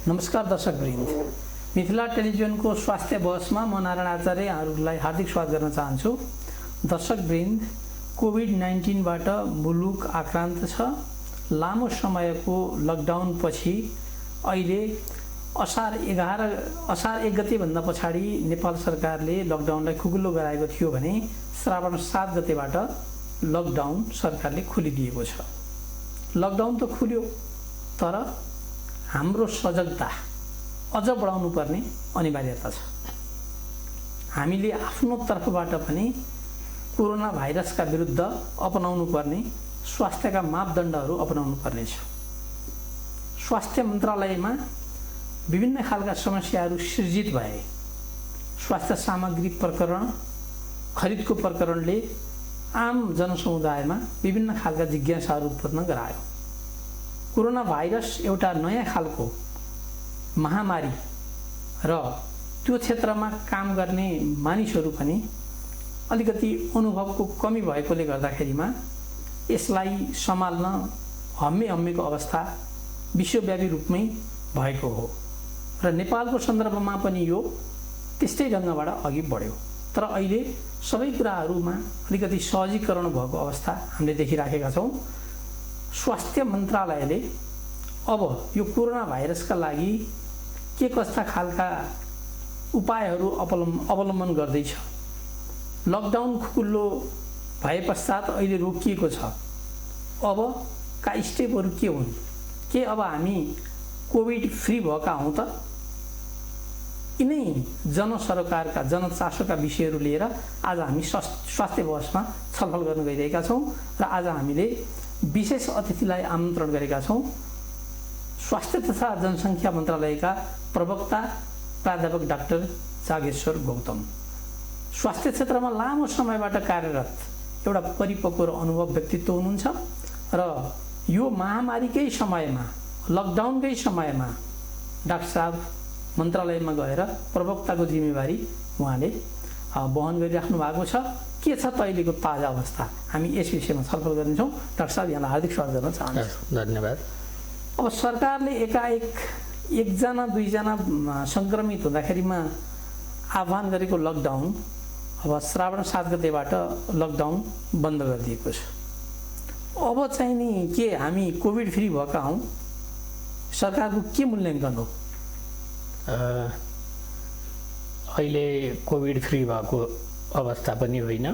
नमस्कार दर्शकवृन्द, मिथिला टेलिभिजनको स्वास्थ्य बहसमा म नारायण आचार्य यहाँहरूलाई हार्दिक स्वागत गर्न चाहन्छु। दर्शकवृन्द, कोभिड-19बाट मुलुक आक्रान्त छ। लामो समयको लकडाउनपछि अहिले असार 1 गतेभन्दा पछाडि नेपाल सरकारले लकडाउनलाई खुकुलो गराएको थियो भने श्रावण 7 गतेबाट लकडाउन सरकारले खोलिदिएको छ। लकडाउन त खुल्यो, तर हाम्रो सजगता अझ बढाउनु पर्ने अनिवार्यता छ। हामीले आफ्नो तर्फबाट पनि कोरोना भाइरसका विरुद्ध अपनाउनु पर्ने स्वास्थ्यका मापदण्डहरू अपनाउनु पर्नेछ। स्वास्थ्य मन्त्रालयमा विभिन्न खालका समस्याहरू सृजित भए। स्वास्थ्य सामग्री प्रकरण खरिदको प्रकरणले आम जनसमुदायमा विभिन्न खालका जिज्ञासाहरू उत्पन्न गरायो। कोरोना भाइरस एउटा नयाँ खालको महामारी र त्यो क्षेत्रमा काम गर्ने मानिसहरू पनि अलिकति अनुभवको कमी भएकोले गर्दाखेरिमा यसलाई सम्हाल्न हम्मेको अवस्था विश्वव्यापी रूपमै भएको हो र नेपालको सन्दर्भमा पनि यो त्यस्तै ढङ्गबाट अघि बढ्यो। तर अहिले सबै कुराहरूमा अलिकति सहजीकरण भएको अवस्था हामीले देखिराखेका छौँ। स्वास्थ्य मन्त्रालयले अब यो कोरोना भाइरसका लागि के कस्ता खालका उपायहरू अवलम्बन गर्दैछ। लकडाउन खुकुल्लो भए पश्चात अहिले रोकिएको छ। अब का स्टेपहरू के हुन्? के अब हामी कोभिड फ्री भएका हौँ त? यिनै जनसरोकारका जनचासोका विषयहरू लिएर आज हामी स्वास्थ्य बहसमा छलफल गर्न गइरहेका छौँ र आज हामीले विशेष अतिथिलाई आमन्त्रण गरेका छौँ। स्वास्थ्य तथा जनसङ्ख्या मन्त्रालयका प्रवक्ता प्राध्यापक डाक्टर जागेश्वर गौतम। स्वास्थ्य क्षेत्रमा लामो समयबाट कार्यरत एउटा परिपक्व र अनुभव व्यक्तित्व हुनुहुन्छ र यो महामारीकै समयमा, लकडाउनकै समयमा डाक्टर साहब मन्त्रालयमा गएर प्रवक्ताको जिम्मेवारी उहाँले वहन गरिराख्नु भएको छ। के छ त अहिलेको ताजा अवस्था? हामी यस विषयमा छलफल गर्नेछौँ। डाक्टर साहब, यहाँलाई हार्दिक स्वागत गर्न चाहन्छु। धन्यवाद। अब सरकारले एकाएक 1-2जना सङ्क्रमित हुँदाखेरिमा आह्वान गरेको लकडाउन अब श्रावण 7 गतेबाट लकडाउन बन्द गरिदिएको छ। अब चाहिँ नि के हामी कोभिड फ्री भएका हौँ? सरकारको के मूल्याङ्कन हो? अहिले कोभिड फ्री भएको अवस्था पनि होइन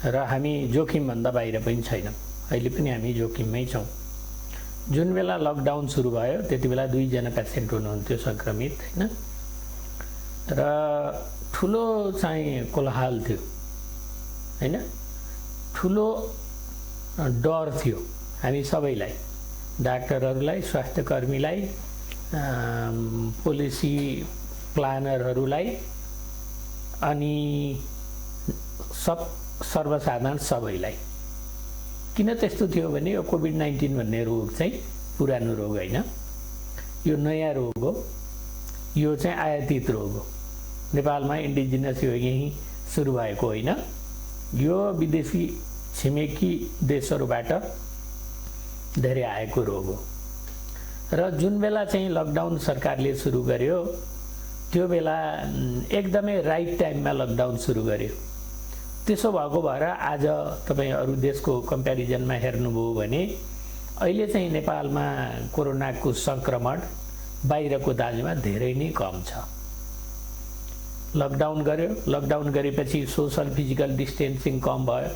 र हामी जोखिमभन्दा बाहिर पनि छैनौँ। अहिले पनि हामी जोखिममै छौँ। जुन बेला लकडाउन सुरु भयो त्यति बेला 2जना पेसेन्ट हुनुहुन्थ्यो सङ्क्रमित, होइन, र ठुलो चाहिँ कोलाहल थियो, होइन, ठुलो डर थियो हामी सबैलाई, डाक्टरहरूलाई, स्वास्थ्यकर्मीलाई, पोलिसी प्लानरहरूलाई अनि सर्वसाधारण सबैलाई। किन त्यस्तो थियो भने यो कोभिड-19 भन्ने रोग चाहिँ पुरानो रोग होइन, यो नयाँ रोग हो। यो चाहिँ आयातित रोग हो। नेपालमा इन्डिजिनस यो यहीँ सुरु भएको होइन। यो विदेशी छिमेकी देशहरूबाट धेरै आएको रोग हो र जुन बेला चाहिँ लकडाउन सरकारले सुरु गर्यो त्यो बेला एकदमै राइट टाइममा लकडाउन सुरु गर्यो। त्यसो भएको भएर आज तपाईँ अरू देशको कम्पेरिजनमा हेर्नुभयो भने अहिले चाहिँ नेपालमा कोरोनाको सङ्क्रमण बाहिरको दाजुमा धेरै नै कम छ। लकडाउन गर्यो, लकडाउन गरेपछि सोसल फिजिकल डिस्टेन्सिङ कम भयो,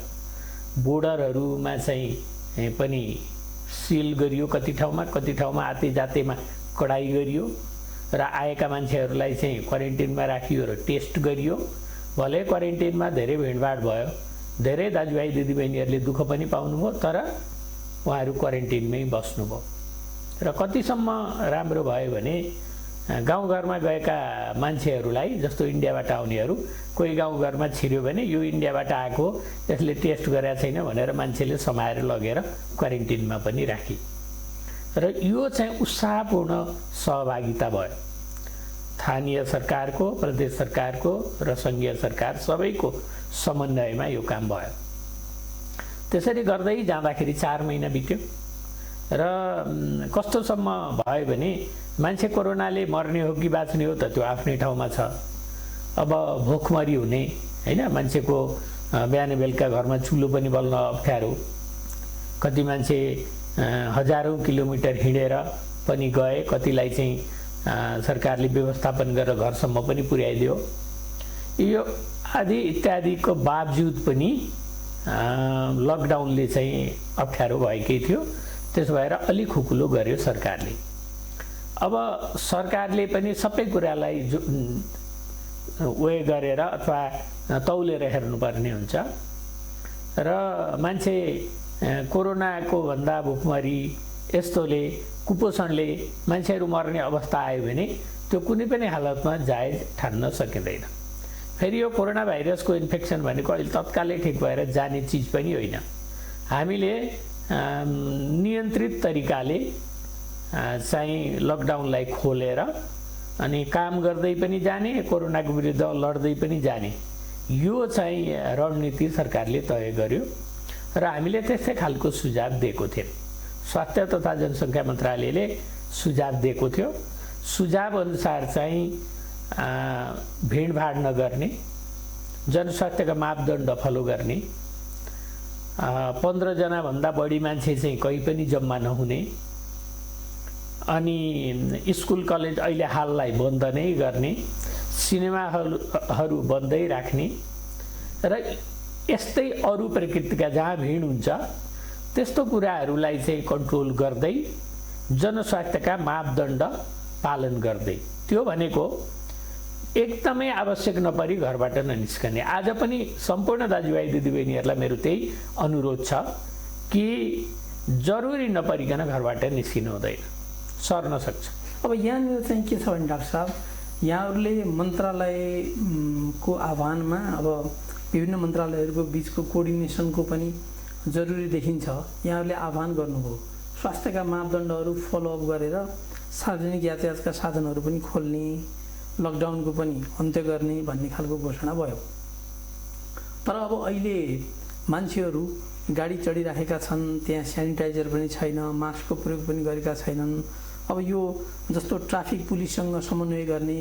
बोर्डरहरूमा चाहिँ पनि सिल गरियो, कति ठाउँमा आते जातेमा कडाई गरियो र आएका मान्छेहरूलाई चाहिँ क्वारेन्टिनमा राखियो र टेस्ट गरियो। भले क्वारेन्टिनमा धेरै भिडभाड भयो, धेरै दाजुभाइ दिदीबहिनीहरूले दुःख पनि पाउनुभयो, तर उहाँहरू क्वारेन्टिनमै बस्नुभयो। र कतिसम्म राम्रो भयो भने गाउँघरमा गएका मान्छेहरूलाई, जस्तो इन्डियाबाट आउनेहरू, कोही गाउँघरमा छिर्यो भने यो इन्डियाबाट आएको हो, यसले टेस्ट गरेको छैन भनेर मान्छेले समाएर लगेर क्वारेन्टिनमा पनि राखी र यो चाहिँ उत्साहपूर्ण सहभागिता भयो। स्थानीय सरकारको, प्रदेश सरकारको र सङ्घीय सरकार सबैको समन्वयमा यो काम भयो। त्यसरी गर्दै जाँदाखेरि 4 महिना बित्यो र कस्तोसम्म भयो भने मान्छे कोरोनाले मर्ने हो कि बाँच्ने हो त त्यो आफ्नै ठाउँमा छ। अब भोकमरी हुने हैन, मान्छेको बिहान बेलुका घरमा चुलो पनि बल्न अप्ठ्यारो, कति मान्छे हजारौं किलोमिटर हिँडेर पनि गए, कतिलाई चाहिँ सरकारले व्यवस्थापन गरेर घरसम्म पनि पुर्याइदियो। यो आदि इत्यादिको बावजुद पनि लकडाउनले चाहिँ अप्ठ्यारो भएकै थियो। त्यसो भएर अलिक खुकुलो गर्यो सरकारले। अब सरकारले पनि सबै कुरालाई वे गरेर अथवा तौलेर हेर्नुपर्ने हुन्छ र मान्छे कोरोनाको भन्दा भुकमरी यस्तोले कुपोषणले मान्छेहरू मर्ने अवस्था आयो भने त्यो कुनै पनि हालतमा जायज ठान्न सकिँदैन। फेरि यो कोरोना भाइरसको इन्फेक्सन भनेको अहिले तत्कालै ठिक भएर जाने चिज पनि होइन। हामीले नियन्त्रित तरिकाले चाहिँ लकडाउनलाई खोलेर अनि काम गर्दै पनि जाने, कोरोनाको विरुद्ध लड्दै पनि जाने, यो चाहिँ रणनीति सरकारले तय गर्यो र हामीले त्यस्तै खालको सुझाव दिएको थियौँ। स्वास्थ्य तथा जनसङ्ख्या मन्त्रालयले सुझाव दिएको थियो। सुझाव अनुसार चाहिँ भिडभाड नगर्ने, जनस्वास्थ्यका मापदण्ड फलो गर्ने, 15 जनाभन्दा बढी मान्छे चाहिँ कहीँ पनि जम्मा नहुने, अनि स्कुल कलेज अहिले हाललाई बन्द नै गर्ने, सिनेमा हलहरू बन्दै राख्ने र यस्तै अरू प्रकृतिका जहाँ भिड हुन्छ त्यस्तो कुराहरूलाई चाहिँ कन्ट्रोल गर्दै जनस्वास्थ्यका मापदण्ड पालन गर्दै, त्यो भनेको एकदमै आवश्यक नपरी घरबाट ननिस्कने। आज पनि सम्पूर्ण दाजुभाइ दिदीबहिनीहरूलाई मेरो त्यही अनुरोध छ कि जरुरी नपरिकन घरबाट निस्किनु हुँदैन, सर्न सक्छ। अब यहाँनिर चाहिँ के छ भने डाक्टर साहब, यहाँहरूले मन्त्रालयको आह्वानमा अब विभिन्न मन्त्रालयहरूको बिचको कोअर्डिनेसनको पनि जरुरी देखिन्छ। यहाँहरूले आह्वान गर्नुभयो स्वास्थ्यका मापदण्डहरू फलोअप गरेर सार्वजनिक यातायातका साधनहरू पनि खोल्ने, लकडाउनको पनि अन्त्य गर्ने भन्ने खालको घोषणा भयो। तर अब अहिले मान्छेहरू गाडी चढिराखेका छन्, त्यहाँ सेनिटाइजर पनि छैन, मास्कको प्रयोग पनि गरेका छैनन्। अब यो जस्तो ट्राफिक पुलिससँग समन्वय गर्ने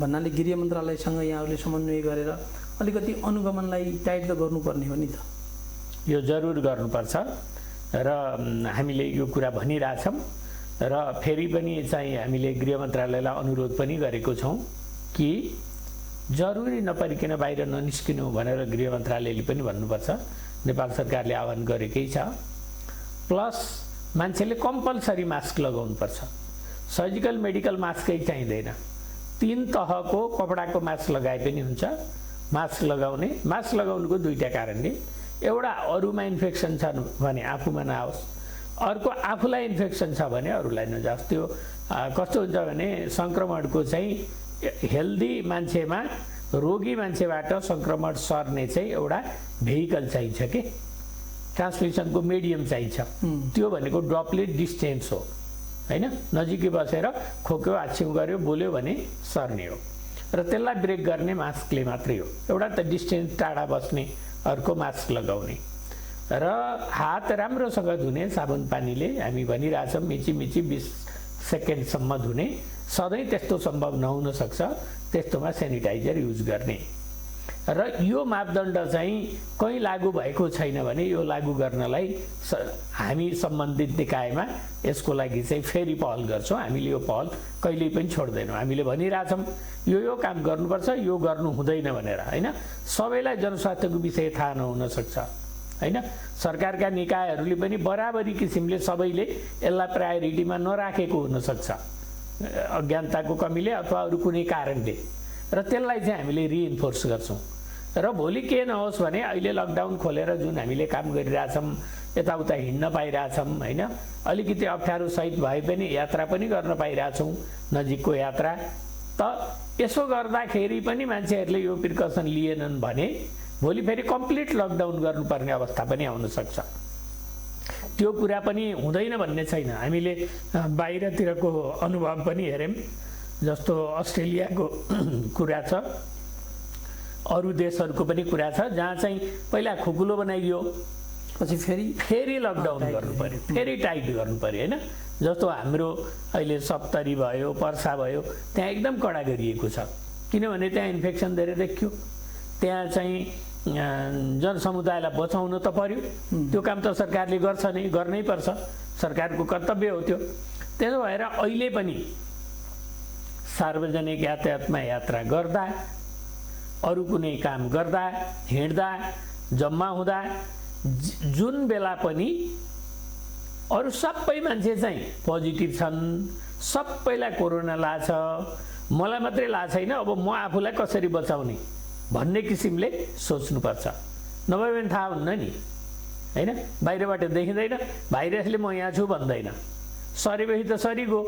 भन्नाले गृह मन्त्रालयसँग यहाँहरूले समन्वय गरेर अलिकति अनुगमनलाई टाइट त गर्नुपर्ने हो नि त। यो जरुर गर्नुपर्छ र हामीले यो कुरा भनिरहेछौँ र फेरि पनि चाहिँ हामीले गृह मन्त्रालयलाई अनुरोध पनि गरेको छौँ कि जरुरी नपरिकन बाहिर ननिस्किनु भनेर गृह मन्त्रालयले पनि भन्नुपर्छ। नेपाल सरकारले आह्वान गरेकै छ। प्लस मान्छेले कम्पलसरी मास्क लगाउनुपर्छ। सर्जिकल मेडिकल मास्कै चाहिँदैन, 3 तहको कपडाको मास्क लगाए पनि हुन्छ। मास्क लगाउनुको दुईटा कारणले, एउटा अरूमा इन्फेक्सन छ भने आफूमा नआओस्, अर्को आफूलाई इन्फेक्सन छ भने अरूलाई नजाओस्। त्यो कस्तो हुन्छ भने सङ्क्रमणको चाहिँ हेल्दी मान्छेमा रोगी मान्छेबाट सङ्क्रमण सर्ने चाहिँ एउटा भेहिकल चाहिन्छ कि ट्रान्समिसनको मिडियम चाहिन्छ। त्यो भनेको ड्रपलेट डिस्टेन्स हो हैन, नजिकै बसेर खोक्यो, आछ्यौँ गर्यो, बोल्यो भने सर्ने हो र त्यसलाई ब्रेक गर्ने मास्कले मात्रै हो। एउटा त डिस्टेन्स टाढा बस्ने, अर्को मास्क लगाउने र हात राम्रोसँग धुने साबुन पानीले। हामी भनिरहेछौँ मिची 20 सेकेन्डसम्म धुने, सधैँ त्यस्तो सम्भव नहुन सक्छ, त्यस्तोमा सेनिटाइजर युज गर्ने र यो मापदण्ड चाहिँ कहीँ लागू भएको छैन भने यो लागू गर्नलाई हामी सम्बन्धित निकायमा यसको लागि चाहिँ फेरि पहल गर्छौँ। हामीले यो पहल कहिल्यै पनि छोड्दैनौँ। हामीले भनिरहेछौँ यो काम गर्नुपर्छ, यो गर्नु हुँदैन भनेर हैन। सबैलाई जनस्वास्थ्यको विषय थाहा नहुन सक्छ हैन। सरकारका निकायहरूले पनि बराबरी किसिमले सबैले यसलाई प्रायोरिटीमा नराखेको हुनसक्छ, अज्ञानताको कमीले अथवा अरू कुनै कारणले, र त्यसलाई चाहिँ हामीले रिइन्फोर्स गर्छौँ। र भोलि के नहोस् भने अहिले लकडाउन खोलेर जुन हामीले काम गरिरहेछौँ, यताउता हिँड्न पाइरहेछौँ हैन, अलिकति अप्ठ्यारो सहित भए पनि यात्रा पनि गर्न पाइरहेछौँ, नजिकको यात्रा, त यसो गर्दाखेरि पनि मान्छेहरूले यो प्रिकसन लिएनन् भने भोलि फेरि कम्प्लिट लकडाउन गर्नुपर्ने अवस्था पनि आउन सक्छ। त्यो कुरा पनि हुँदैन भन्ने छैन। हामीले बाहिरतिरको अनुभव पनि हेऱ्यौँ, जस्तो अस्ट्रेलियाको कुरा छ, अरू देशहरूको पनि कुरा छ, जहाँ चाहिँ पहिला खुकुलो बनाइयो पछि फेरि लकडाउन गर्नु पर्यो, फेरि टाइट गर्नु पर्यो होइन। जस्तो हाम्रो अहिले सप्तरी भयो, पर्सा भयो, त्यहाँ एकदम कडा गरिएको छ, किनभने त्यहाँ इन्फेक्सन धेरै देखियो। त्यहाँ चाहिँ जनसमुदायलाई बचाउनु त पर्यो, त्यो काम त सरकारले गर्छ नै, गर्नै पर्छ, सरकारको कर्तव्य हो त्यो। त्यसो भएर अहिले पनि सार्वजनिक यातायातमा यात्रा गर्दा, अरू कुनै काम गर्दा, हिँड्दा, जम्मा हुँदा, जुन बेला पनि अरू सबै मान्छे चाहिँ पोजिटिभ छन्, सबैलाई कोरोना लाछ, मलाई मात्रै लाछ छैन, अब म आफूलाई कसरी बचाउने भन्ने किसिमले सोच्नुपर्छ। नभए पनि थाहा हुन्न नि होइन, बाहिरबाट देखिँदैन, भाइरसले म यहाँ छु भन्दैन, सरेपछि त सरिगयो।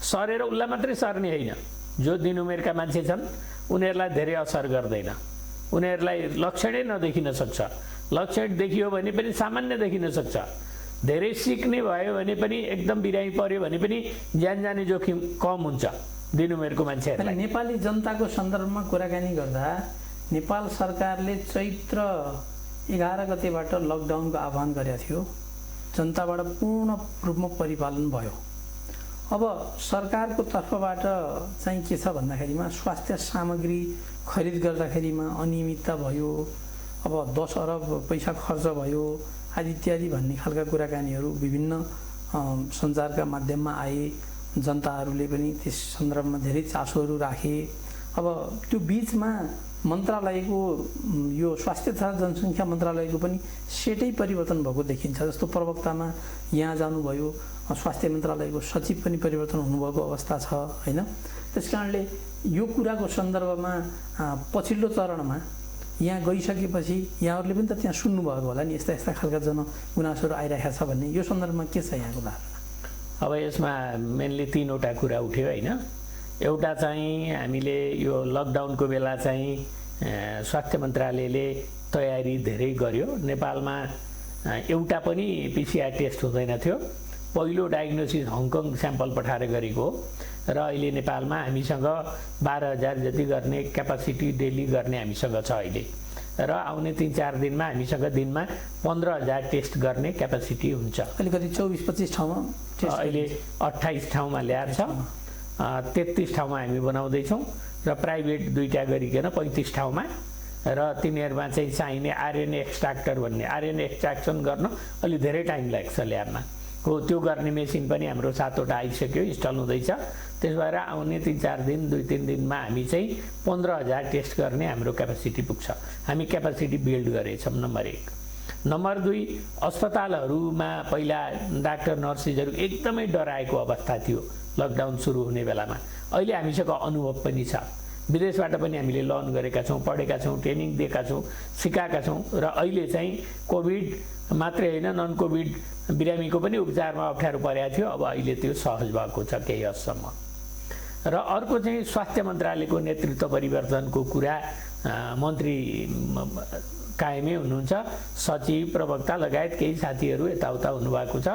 सरेर उसलाई मात्रै सर्ने होइन, जो दिन उमेरका मान्छे छन् उनीहरूलाई धेरै असर गर्दैन, उनीहरूलाई लक्षणै नदेखिन सक्छ, लक्षण देखियो भने पनि सामान्य देखिन सक्छ। धेरै सिक्ने भयो भने पनि, एकदम बिरामी पर्यो भने पनि ज्यान जाने जोखिम कम हुन्छ दिन उमेरको मान्छेहरूलाई। नेपाली जनताको सन्दर्भमा कुराकानी गर्दा नेपाल सरकारले चैत्र 11 गतेबाट लकडाउनको आह्वान गरेको थियो, जनताबाट पूर्ण रूपमा परिपालन भयो। अब सरकारको तर्फबाट चाहिँ के छ भन्दाखेरिमा स्वास्थ्य सामग्री खरिद गर्दाखेरिमा अनियमितता भयो, अब 10 अरब पैसा खर्च भयो आदि इत्यादि भन्ने खालका कुराकानीहरू विभिन्न सञ्चारका माध्यममा आए। जनताहरूले पनि त्यस सन्दर्भमा धेरै चासोहरू राखे। अब त्यो बिचमा मन्त्रालयको यो स्वास्थ्य तथा जनसङ्ख्या मन्त्रालयको पनि सेटै परिवर्तन भएको देखिन्छ। जस्तो प्रवक्तामा यहाँ जानुभयो, स्वास्थ्य मन्त्रालयको सचिव पनि परिवर्तन हुनुभएको अवस्था छ होइन। त्यसकारणले यो कुराको सन्दर्भमा पछिल्लो चरणमा यहाँ गइसकेपछि यहाँहरूले पनि त त्यहाँ सुन्नुभएको होला नि, यस्ता यस्ता खालका जनगुनासोहरू आइरहेको छ भन्ने, यो सन्दर्भमा के छ यहाँको धारणा? अब यसमा मेनली 3वटा कुरा उठ्यो होइन। एउटा चाहिँ हामीले यो लकडाउनको बेला चाहिँ स्वास्थ्य मन्त्रालयले तयारी धेरै गर्यो। नेपालमा एउटा पनि पिसिआर टेस्ट हुँदैन थियो, पहिलो डायग्नोसिस हङकङ स्याम्पल पठाएर गरेको हो र अहिले नेपालमा हामीसँग 12,000 जति गर्ने क्यापासिटी डेली गर्ने हामीसँग छ अहिले, र आउने 3-4 दिनमा हामीसँग दिनमा 15,000 टेस्ट गर्ने क्यापासिटी हुन्छ। अलिकति 24-25 ठाउँमा अहिले 28 ठाउँमा ल्याएर छ, 33 ठाउँमा हामी बनाउँदैछौँ र प्राइभेट 2टा गरिकन 35 ठाउँमा, र तिनीहरूमा चाहिँ चाहिने आरएनए एक्सट्र्याक्टर भन्ने आरएनए एक्सट्र्याक्सन गर्न अलि धेरै टाइम लाग्छ ल्याबमा हो, त्यो गर्ने मेसिन पनि हाम्रो 7वटा आइसक्यो, इन्स्टल हुँदैछ। त्यस भएर आउने 3-4 दिन 2-3 दिनमा हामी चाहिँ 15,000 टेस्ट गर्ने हाम्रो क्यापासिटी पुग्छ। हामी क्यापासिटी बिल्ड गरेछौँ नम्बर 1। नम्बर 2, अस्पतालहरूमा पहिला डाक्टर नर्सेसहरू एकदमै डराएको अवस्था थियो लकडाउन सुरु हुने बेलामा। अहिले हामीसँग अनुभव पनि छ, विदेशबाट पनि हामीले लर्न गरेका छौँ, पढेका छौँ, ट्रेनिङ दिएका छौँ, सिकाएका छौँ, र अहिले चाहिँ कोभिड मात्रै होइन नन कोभिड बिरामीको पनि उपचारमा अप्ठ्यारो परेको थियो, अब अहिले त्यो सहज भएको छ केही हदसम्म। र अर्को चाहिँ स्वास्थ्य मन्त्रालयको नेतृत्व परिवर्तनको कुरा मन्त्री कायमै हुनुहुन्छ, सचिव प्रवक्ता लगायत केही साथीहरू यताउता हुनुभएको छ।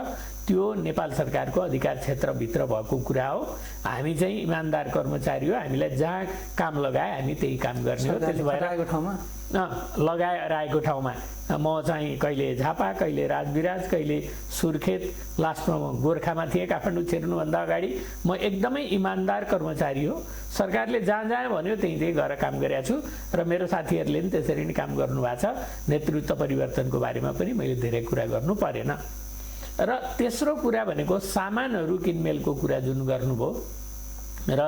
त्यो नेपाल सरकारको अधिकार क्षेत्रभित्र भएको कुरा हो। हामी चाहिँ इमान्दार कर्मचारी हो, हामीलाई जहाँ काम लगाए हामी त्यही काम गर्ने हो। त्यसो भएर लगाएर आएको ठाउँमा म चाहिँ कहिले झापा, कहिले राजविराज, कहिले सुर्खेत, लास्टमा म गोर्खामा थिएँ काठमाडौँ छिर्नुभन्दा अगाडि। म एकदमै इमान्दार कर्मचारी हो, सरकारले जहाँ जहाँ भन्यो त्यहीँ गएर काम गरेको छु, र मेरो साथीहरूले पनि त्यसरी नै काम गर्नुभएको छ। नेतृत्व परिवर्तनको बारेमा पनि मैले धेरै कुरा गर्नु परेन। र तेस्रो कुरा भनेको सामानहरू किनमेलको कुरा जुन गर्नुभयो, र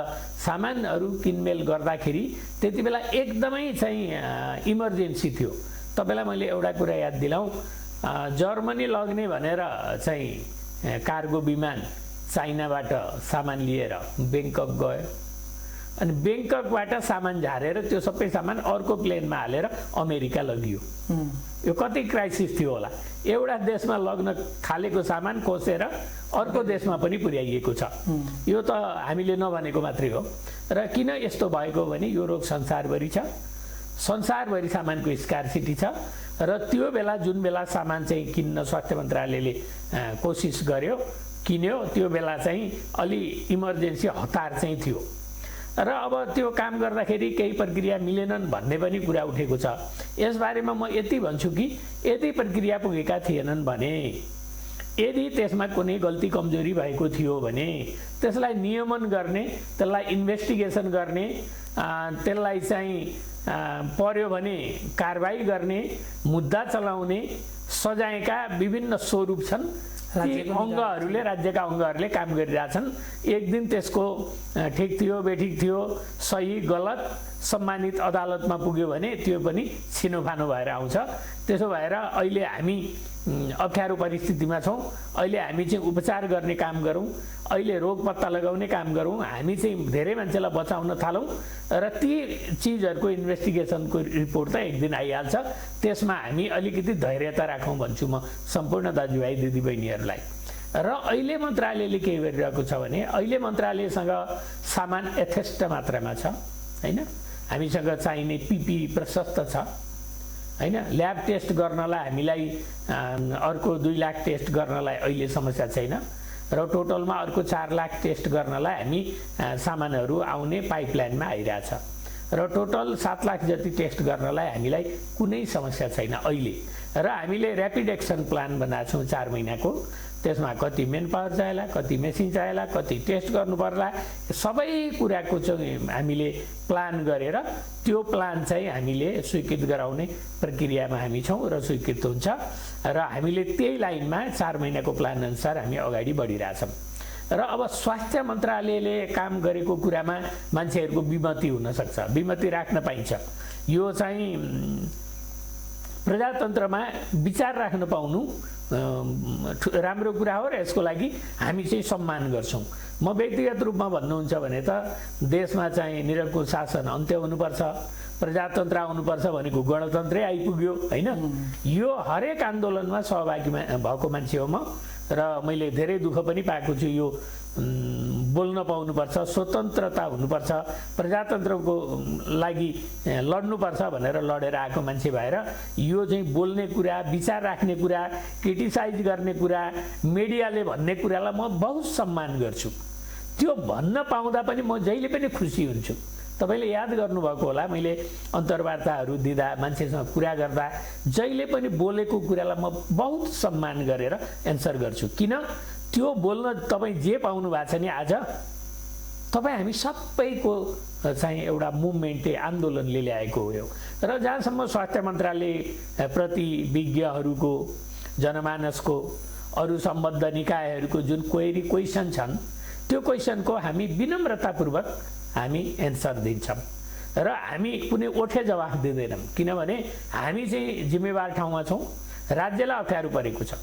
सामानहरू किनमेल गर्दाखेरि त्यति बेला एकदमै चाहिँ इमर्जेन्सी थियो। तपाईँलाई मैले एउटा कुरा याद दिलाउँ, जर्मनी लग्ने भनेर चाहिँ कार्गो विमान चाइनाबाट सामान लिएर बेङ्कक गयो, अनि बेङ्ककबाट सामान झारेर त्यो सबै सामान अर्को प्लेनमा हालेर अमेरिका लगियो। यो कति क्राइसिस थियो होला। एउटा देशमा लग्न थालेको सामान कोसेर अर्को देशमा पनि पुर्याइएको छ। यो त हामीले नभनेको मात्रै हो। र किन यस्तो भएको भने यो रोग संसारभरि छ, संसारभरि सामानको स्कार्सिटी छ, र त्यो बेला जुन बेला सामान चाहिँ किन्न स्वास्थ्य मन्त्रालयले कोसिस गर्यो, किन्यो, त्यो बेला चाहिँ अलि इमर्जेन्सी हतार चाहिँ थियो। र अब त्यो काम गर्दाखेरि केही प्रक्रिया मिलेनन् भन्ने पनि कुरा उठेको छ। यसबारेमा म यति भन्छु कि यदि प्रक्रिया पुगेका थिएनन् भने, यदि त्यसमा कुनै गल्ती कमजोरी भएको थियो भने त्यसलाई नियमन गर्ने, त्यसलाई इन्भेस्टिगेसन गर्ने, त्यसलाई चाहिँ पर्यो भने कारबाही गर्ने, मुद्दा चलाउने, सजायका विभिन्न स्वरूप छन्। ती अङ्गहरूले, राज्यका अङ्गहरूले काम गरिरहेछन्। एक दिन त्यसको ठिक थियो, बेठिक थियो, सही गलत सम्मानित अदालतमा पुग्यो भने त्यो पनि छिनोफानो भएर आउँछ। त्यसो भएर अहिले हामी अप्ठ्यारो परिस्थितिमा छौँ। अहिले हामी चाहिँ उपचार गर्ने काम गरौँ, अहिले रोग पत्ता लगाउने काम गरौँ, हामी चाहिँ धेरै मान्छेलाई बचाउन थालौँ र ती चिजहरूको इन्भेस्टिगेसनको रिपोर्ट त एक दिन आइहाल्छ। त्यसमा हामी अलिकति धैर्यता राखौँ भन्छु म सम्पूर्ण दाजुभाइ दिदीबहिनीहरूलाई। र अहिले मन्त्रालयले के गरिरहेको छ भने, अहिले मन्त्रालयसँग सामान यथेष्ट मात्रामा छ हैन। हामीसँग चाहिने पिपी प्रशस्त छ हैन। ल्याब टेस्ट गर्नलाई हामीलाई अर्को 2 लाख टेस्ट गर्नलाई अहिले समस्या छैन र टोटलमा अर्को 4 लाख टेस्ट गर्नलाई हामी सामानहरू आउने पाइपलाइनमा आइरहेछ र टोटल 7 लाख जति टेस्ट गर्नलाई हामीलाई कुनै समस्या छैन अहिले। र हामीले ऱ्यापिड एक्सन प्लान बनाएको छौँ 4 महिनाको। त्यसमा कति मेन पावर चाहिएला, कति मेसिन चाहिएला, कति टेस्ट गर्नु पर्ला, सबै कुराको चाहिँ हामीले प्लान गरेर त्यो प्लान चाहिँ हामीले स्वीकृत गराउने प्रक्रियामा हामी छौँ र स्वीकृत हुन्छ र हामीले त्यही लाइनमा 4 महिनाको प्लान अनुसार हामी अगाडि बढिरहेछौँ। र अब स्वास्थ्य मन्त्रालयले काम गरेको कुरामा मान्छेहरूको विमति हुनसक्छ, विमति राख्न पाइन्छ। यो चाहिँ प्रजातन्त्रमा विचार राख्न पाउनु राम्रो कुरा हो र यसको लागि हामी चाहिँ सम्मान गर्छौँ। म व्यक्तिगत रूपमा भन्नुहुन्छ भने त देशमा चाहिँ निरङ्कुश शासन अन्त्य हुनुपर्छ, प्रजातन्त्र आउनुपर्छ भनेको गणतन्त्रै आइपुग्यो हैन। यो हरेक आन्दोलनमा सहभागी भएको मान्छे हो म र मैले धेरै दुःख पनि पाएको छु। यो बोल्न पाउनुपर्छ, स्वतन्त्रता हुनुपर्छ, प्रजातन्त्रको लागि लड्नुपर्छ भनेर लडेर आएको मान्छे भएर यो चाहिँ बोल्ने कुरा, विचार राख्ने कुरा, क्रिटिसाइज गर्ने कुरा, मिडियाले भन्ने कुरालाई म बहुत सम्मान गर्छु। त्यो भन्न पाउँदा पनि म जहिले पनि खुसी हुन्छु। तपाईले याद गर्नुभएको होला, मैले अन्तर्वार्ताहरू दिँदा, मान्छेसँग कुरा गर्दा जहिले पनि बोलेको कुरालाई म बहुत सम्मान गरेर एन्सर गर्छु। किन? त्यो बोल्न तपाईँ जे पाउनु भएको छ नि आज, तपाईँ हामी सबैको चाहिँ एउटा मुभमेन्टले, आन्दोलनले ल्याएको हो। र जहाँसम्म स्वास्थ्य मन्त्रालय प्रति विज्ञहरूको, जनमानसको, अरू सम्बद्ध निकायहरूको जुन क्वेसन छन्, त्यो क्वेसनको हामी विनम्रतापूर्वक हामी एन्सर दिन्छौँ र हामी कुनै ओठे जवाफ दिँदैनौँ। किनभने हामी चाहिँ जिम्मेवार ठाउँमा छौँ, राज्यलाई अप्ठ्यारो परेको छ।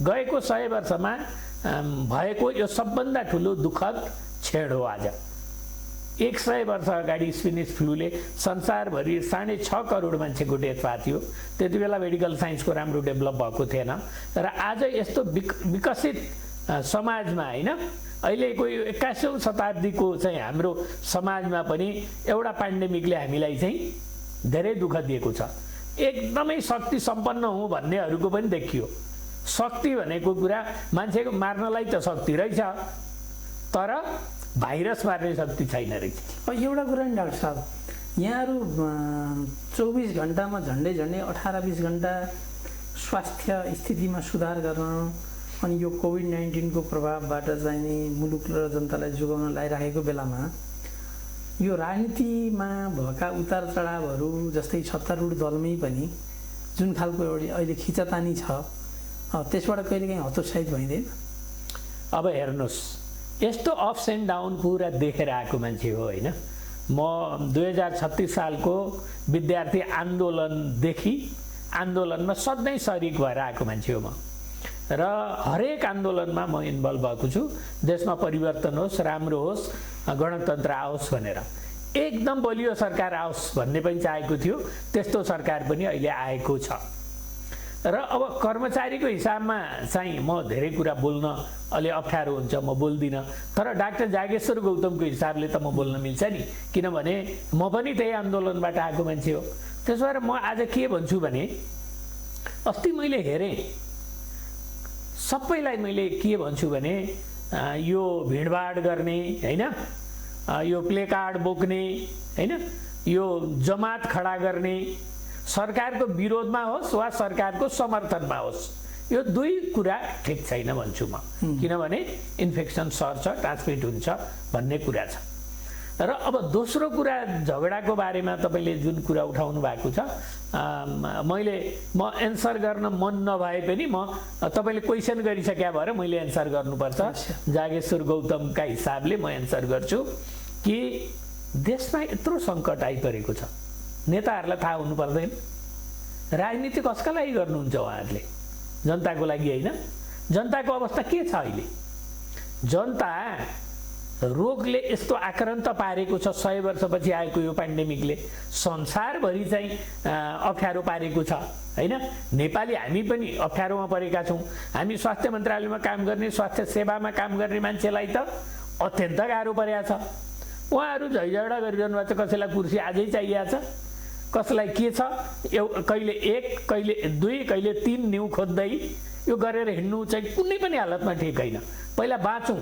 गएको 100 वर्षमा भएको यो सबभन्दा ठुलो दुःखद छेड हो। आज 100 वर्ष अगाडि स्पेनिस फ्लूले संसारभरि 6.5 करोड मान्छेको डेथ भएको थियो। त्यति बेला मेडिकल साइन्सको राम्रो डेभलप भएको थिएन र आज यस्तो विकसित समाजमा हैन, अहिलेको यो 21औं शताब्दीको चाहिँ हाम्रो समाजमा पनि एउटा पेन्डेमिकले हामीलाई चाहिँ धेरै दुःख दिएको छ। एकदमै शक्ति सम्पन्न हुँ भन्नेहरूको पनि देखियो। शक्ति भनेको कुरा मान्छेको मार्नलाई त शक्ति रहेछ, तर भाइरस मार्ने शक्ति छैन रहेछ। एउटा कुरा नि डाक्टर साहब, यहाँहरू 24 घण्टामा झन्डै 18-20 घण्टा स्वास्थ्य स्थितिमा सुधार गर्न अनि यो कोभिड-19 को प्रभावबाट चाहिँ नि मुलुक र जनतालाई जोगाउन लागिरहेको बेलामा यो राजनीतिमा भएका उतार चढावहरू, जस्तै सत्तारूढ दलमै पनि जुन खालको अहिले खिचातानी छ, त्यसबाट कहिलेकाहीँ हतोत्साहित भइँदैन? अब हेर्नुहोस्, यस्तो अप्स एन्ड डाउन पुरा देखेर आएको मान्छे हो हैन। म 2036 सालको विद्यार्थी आन्दोलनदेखि आन्दोलनमा सधैँ सरिक भएर आएको मान्छे हो म र हरेक आन्दोलनमा म इन्भल्भ भएको छु। देशमा परिवर्तन होस्, राम्रो होस्, गणतन्त्र आओस् भनेर। एकदम बलियो सरकार आओस् भन्ने पनि चाहेको थियो। त्यस्तो सरकार पनि अहिले आएको छ र अब कर्मचारीको हिसाबमा चाहिँ म धेरै कुरा बोल्न अलि अप्ठ्यारो हुन्छ, म बोल्दिनँ। तर डाक्टर जागेश्वर गौतमको हिसाबले त म बोल्न मिल्छ नि, किनभने म पनि त्यही आन्दोलनबाट आएको मान्छे हो। त्यसो भएर म आज के भन्छु भने, अस्ति मैले हेरेँ, सबैलाई मैले के भन्छु भने यो भिडभाड गर्ने हैन, यो प्ले कार्ड बोक्ने हैन, यो जमात खडा गर्ने सरकारको विरोधमा होस् वा सरकारको समर्थनमा होस्, यो दुई कुरा ठिक छैन भन्छु म। किनभने इन्फेक्सन सर्छ, ट्रान्समिट हुन्छ भन्ने कुरा छ। र अब दोस्रो कुरा झगडाको बारेमा तपाईँले जुन कुरा उठाउनु भएको छ, म एन्सर गर्न मन नभए पनि तपाईँले क्वेसन गरिसक्या भएर मैले एन्सर गर्नुपर्छ। जागेश्वर गौतमका हिसाबले म एन्सर गर्छु कि देशमा यत्रो सङ्कट आइपरेको छ, नेताहरूलाई थाहा हुनु पर्दैन? राजनीति कसका लागि गर्नुहुन्छ उहाँहरूले? जनताको लागि होइन? जनताको अवस्था के छ अहिले? जनता रोगले यस्तो आक्रान्त पारेको छ, 100 वर्षपछि आएको यो पेन्डेमिकले संसारभरि चाहिँ अप्ठ्यारो पारेको छ होइन? नेपाली हामी पनि अप्ठ्यारोमा परेका छौँ। हामी स्वास्थ्य मन्त्रालयमा काम गर्ने, स्वास्थ्य सेवामा काम गर्ने मान्छेलाई त अत्यन्त गाह्रो परेको छ। उहाँहरू झैझगडा गरिरहनु भएको छ, कसैलाई कुर्सी आजै चाहिएको छ, कसैलाई के छ, कहिले 1 कहिले 2 कहिले 3 न्यु खोज्दै यो गरेर हिँड्नु चाहिँ कुनै पनि हालतमा ठिक होइन। पहिला बाँचौँ।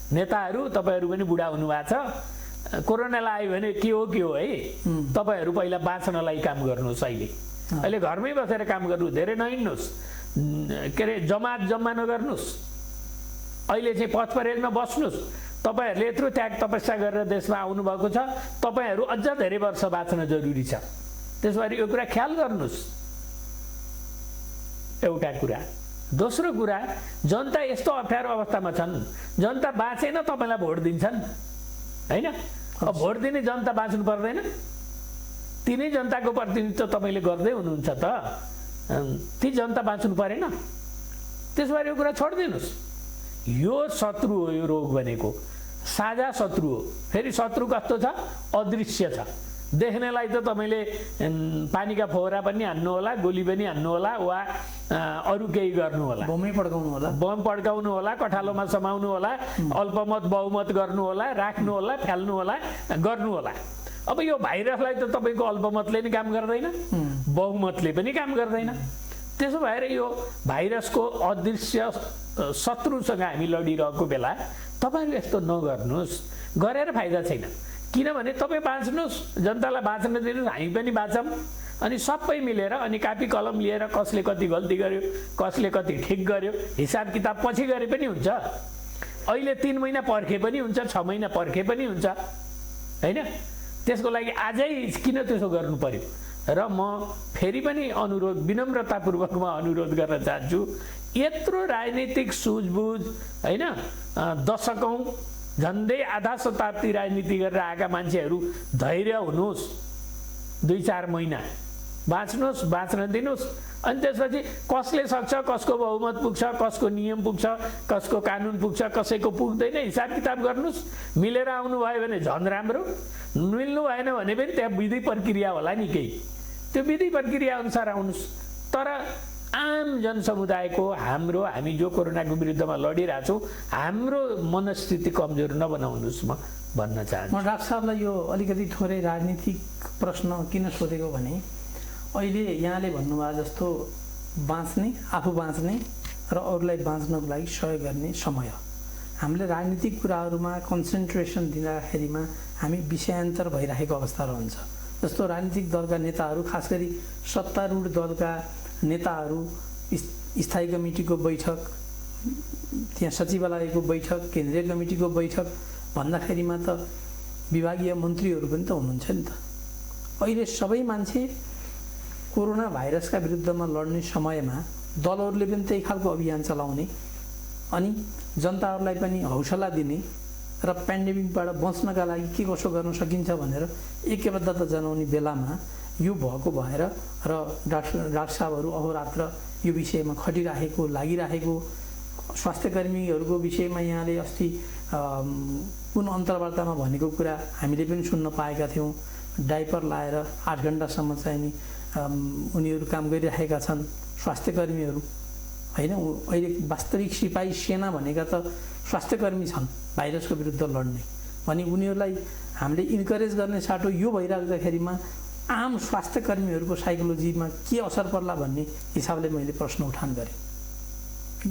नेताहरू तपाईँहरू पनि बुढा हुनुभएको छ, कोरोना लाग्यो भने के हो है, तपाईँहरू पहिला बाँच्नलाई काम गर्नुहोस्। अहिले घरमै बसेर काम गर्नु, धेरै नहिँड्नुहोस्, के अरे जम्मा नगर्नुहोस्। अहिले चाहिँ पथ परेलमा बस्नुहोस्। तपाईँहरूले यत्रो त्याग तपस्या गरेर देशमा आउनुभएको छ, तपाईँहरू अझ धेरै वर्ष बाँच्न जरुरी छ। त्यसबारे यो कुरा ख्याल गर्नुहोस्, एउटा कुरा। दोस्रो कुरा, जनता यस्तो अप्ठ्यारो अवस्थामा छन्, जनता बाँचेन तपाईँलाई भोट दिन्छन् होइन? अब भोट दिने जनता बाँच्नु पर्दैन? तिनै जनताको प्रतिनिधित्व तपाईँले गर्दै हुनुहुन्छ त, ती जनता बाँच्नु परेन? त्यसबारे यो कुरा छोडिदिनुहोस्। यो शत्रु हो, यो रोग भनेको साझा शत्रु हो। फेरि शत्रु कस्तो छ? अदृश्य छ। देख्नेलाई त तपाईँले पानीका फोहरा पनि हान्नु होला, गोली पनि हान्नु होला, वा अरू केही गर्नु होला, बम पड्काउनु होला, कठालोमा समाउनु होला, अल्पमत बहुमत गर्नु होला, राख्नु होला, फ्याल्नु होला, गर्नु होला। अब यो भाइरसलाई त तपाईँको अल्पमतले नि काम गर्दैन, बहुमतले पनि काम गर्दैन। त्यसो भएर यो भाइरसको अदृश्य शत्रुसँग हामी लडिरहेको बेला तपाईँहरू यस्तो नगर्नुहोस्। गरेर फाइदा छैन। किनभने तपाईँ बाँच्नुहोस्, जनतालाई बाँच्न दिनुहोस्, हामी पनि बाँचौँ, अनि सबै मिलेर अनि कापी कलम लिएर कसले कति गल्ती गर्यो, कसले कति ठिक गर्यो, हिसाब किताब पछि गरे पनि हुन्छ। अहिले 3 महिना पर्खे पनि हुन्छ, 6 महिना पर्खे पनि हुन्छ होइन? त्यसको लागि आजै किन त्यसो गर्नु पर्यो? र म फेरि पनि अनुरोध, विनम्रतापूर्वक म अनुरोध गर्न चाहन्छु, यत्रो राजनीतिक सुझबुझ होइन, दशकौँ झन्डै आधा शताब्दी राजनीति गरेर आएका मान्छेहरू धैर्य हुनुहोस्। 2-4 महिना बाँच्नुहोस्, बाँच्न दिनुहोस्। अनि त्यसपछि कसले सक्छ, कसको बहुमत पुग्छ, कसको नियम पुग्छ, कसको कानुन पुग्छ, कसैको पुग्दैन, हिसाब किताब गर्नुहोस्। मिलेर आउनुभयो भने झन् राम्रो, मिल्नु भएन भने पनि त्यहाँ विधि प्रक्रिया होला नि केही, त्यो विधि प्रक्रिया अनुसार आउनुहोस्। तर आम जनसमुदायको हामी जो कोरोनाको विरुद्धमा लडिरहेछौँ, हाम्रो मनस्थिति कमजोर नबनाउनुहोस् म भन्न चाहन्छु। म डाक्टर साहबलाई यो अलिकति थोरै राजनीतिक प्रश्न किन सोधेको भने अहिले यहाँले भन्नुभयो जस्तो बाँच्ने, आफू बाँच्ने र अरूलाई बाँच्नको लागि सहयोग गर्ने समय, हामीले राजनीतिक कुराहरूमा कन्सन्ट्रेसन दिँदाखेरिमा हामी विषयान्तर भइरहेको अवस्था रहन्छ। जस्तो राजनीतिक दलका नेताहरू, खास गरी सत्तारूढ दलका नेताहरू स्थायी कमिटीको बैठक, त्यहाँ सचिवालयको बैठक, केन्द्रीय कमिटीको बैठक भन्दाखेरिमा त विभागीय मन्त्रीहरू पनि त हुनुहुन्छ नि त। अहिले सबै मान्छे कोरोना भाइरसका विरुद्धमा लड्ने समयमा दलहरूले पनि त्यही खालको अभियान चलाउने अनि जनताहरूलाई पनि हौसला दिने र पेन्डेमिकबाट बच्नका लागि के कसो गर्न सकिन्छ भनेर ऐक्यबद्धता जनाउने बेलामा यो भएको भएर र डाक्टर साहबहरू अहोरात्र यो विषयमा खटिराखेको, लागिराखेको, स्वास्थ्यकर्मीहरूको विषयमा यहाँले अस्ति कुन अन्तर्वार्तामा भनेको कुरा हामीले पनि सुन्न पाएका थियौँ। डाइपर लाएर 8 घन्टासम्म चाहिँ नि उनीहरू काम गरिरहेका छन्, स्वास्थ्यकर्मीहरू होइन? अहिले वास्तविक सिपाही सेना भनेका त स्वास्थ्यकर्मी छन् भाइरसको विरुद्ध लड्ने। भने उनीहरूलाई हामीले इन्करेज गर्ने साटो यो भइराख्दाखेरिमा आम स्वास्थ्यकर्मीहरूको साइकोलोजीमा के असर पर्ला भन्ने हिसाबले मैले प्रश्न उठान गरेँ।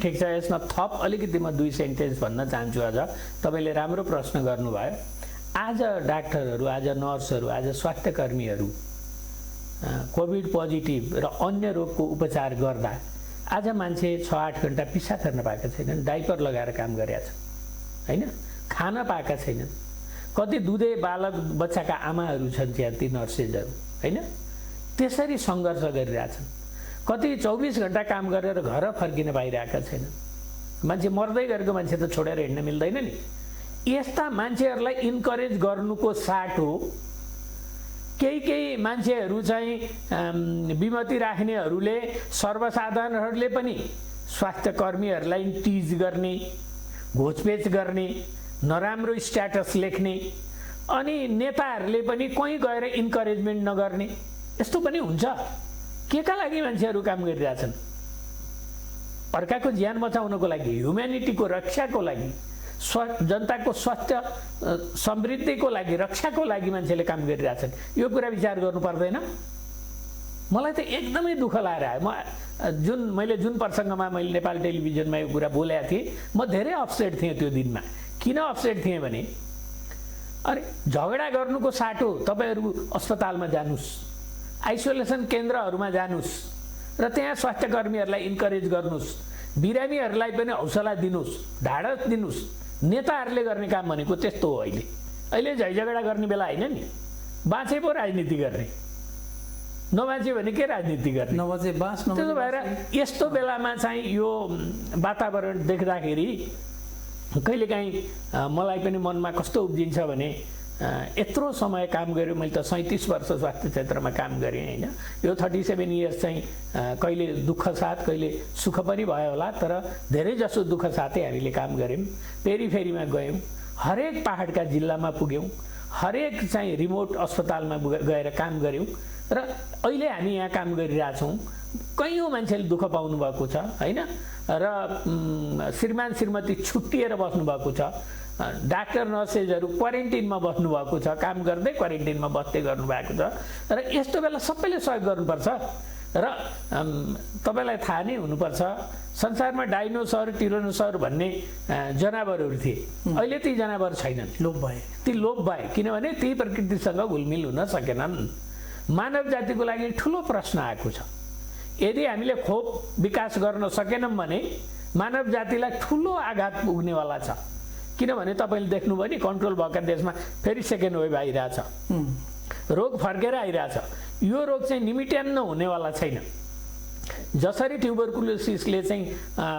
ठिक छ, यसमा थप अलिकति म 2 सेन्टेन्स भन्न चाहन्छु। अझ तपाईँले राम्रो प्रश्न गर्नुभयो। आज डाक्टरहरू, आज नर्सहरू, आज स्वास्थ्य कर्मीहरू कोभिड पोजिटिभ र अन्य रोगको उपचार गर्दा आज मान्छे 6-8 घन्टा पिसा फेर्न पाएका छैनन्, डाइपर लगाएर काम गरेका छन् होइन, खान पाएका छैनन्। कति दुधे बालक बच्चाका आमाहरू छन् त्यहाँ, ती नर्सेजहरू होइन, त्यसरी सङ्घर्ष गरिरहेछन्। कति 24 घन्टा काम गरेर घर फर्किन पाइरहेका छैनन्। मान्छे मर्दै गरेको मान्छे त छोडेर हिँड्न मिल्दैन नि। यस्ता मान्छेहरूलाई इन्करेज गर्नुको साटो केही मान्छेहरू चाहिँ विमति राख्नेहरूले, सर्वसाधारणहरूले पनि स्वास्थ्य कर्मीहरूलाई टिज गर्ने, घोचपेच गर्ने, नराम्रो स्ट्याटस लेख्ने, अनि नेताहरूले पनि कहीँ गएर इन्करेजमेन्ट नगर्ने, यस्तो पनि हुन्छ। के का लागि मान्छेहरू काम गरिरहेछन्? अर्काको ज्यान बचाउनको लागि, ह्युम्यानिटीको रक्षाको लागि, जनताको स्वास्थ्य समृद्धिको लागि, रक्षाको लागि मान्छेले काम गरिरहेछन्। यो कुरा विचार गर्नु पर्दैन? मलाई त एकदमै दुःख लागेर आयो। मैले जुन प्रसङ्गमा मैले नेपाल टेलिभिजनमा यो कुरा बोलेको थिएँ, म धेरै अपसेट थिएँ त्यो दिनमा। किन अपसेट थिएँ भने, अरे झगडा गर्नुको साटो तपाईँहरू अस्पतालमा जानुस्, आइसोलेसन केन्द्रहरूमा जानुस् र त्यहाँ स्वास्थ्य कर्मीहरूलाई इन्करेज गर्नुस्, बिरामीहरूलाई पनि हौसला दिनुस्, ढाडस दिनुस्। नेताहरूले गर्ने काम भनेको त्यस्तो हो। अहिले झैझगडा गर्ने बेला होइन नि। बाँचे पो राजनीति गर्ने, नबाँच्यो भने के राजनीति गर्ने? नबाँचे बाँच। त्यसो भएर यस्तो बेलामा चाहिँ यो वातावरण देख्दाखेरि कहिलेकाहीँ मलाई पनि मनमा कस्तो उब्जिन्छ भने, यत्रो समय काम गरेँ मैले, त 37 वर्ष स्वास्थ्य क्षेत्रमा काम गरेँ होइन। यो 37 इयर्स चाहिँ कहिले दुःख साथ कहिले सुख पनि भयो होला, तर धेरै जसो दुःख साथै हामीले काम गऱ्यौँ। पेरिफेरीमा गयौँ, हरेक पहाडका जिल्लामा पुग्यौँ, हरेक चाहिँ रिमोट अस्पतालमा गएर काम गऱ्यौँ र अहिले हामी यहाँ काम गरिरहेछौँ। कैयौँ मान्छेले दुःख पाउनुभएको छ होइन, र श्रीमान श्रीमती छुट्टिएर बस्नुभएको छ। डाक्टर नर्सेजहरू क्वारेन्टिनमा बस्नुभएको छ, काम गर्दै क्वारेन्टिनमा बस्दै गर्नुभएको छ। र यस्तो बेला सबैले सहयोग गर्नुपर्छ। र तपाईँलाई थाहा नै हुनुपर्छ, संसारमा डाइनोसर, टिरानोसर भन्ने जनावरहरू थिए। अहिले ती जनावर छैनन्, लोप भए। ती लोप भए किनभने ती प्रकृतिसँग घुलमिल हुन सकेनन्। मानव जातिको लागि ठुलो प्रश्न आएको छ। यदि हामीले खोप विकास गर्न सकेनौँ भने मानव जातिलाई ठुलो आघात पुग्नेवाला छ। किनभने तपाईँले देख्नुभयो नि, कन्ट्रोल भएका देशमा फेरि सेकेन्ड वेभ आइरहेछ, रोग फर्केर आइरहेछ। यो रोग चाहिँ निमिट्यान्न हुनेवाला छैन। जसरी ट्युबरकुलोसिसले चाहिँ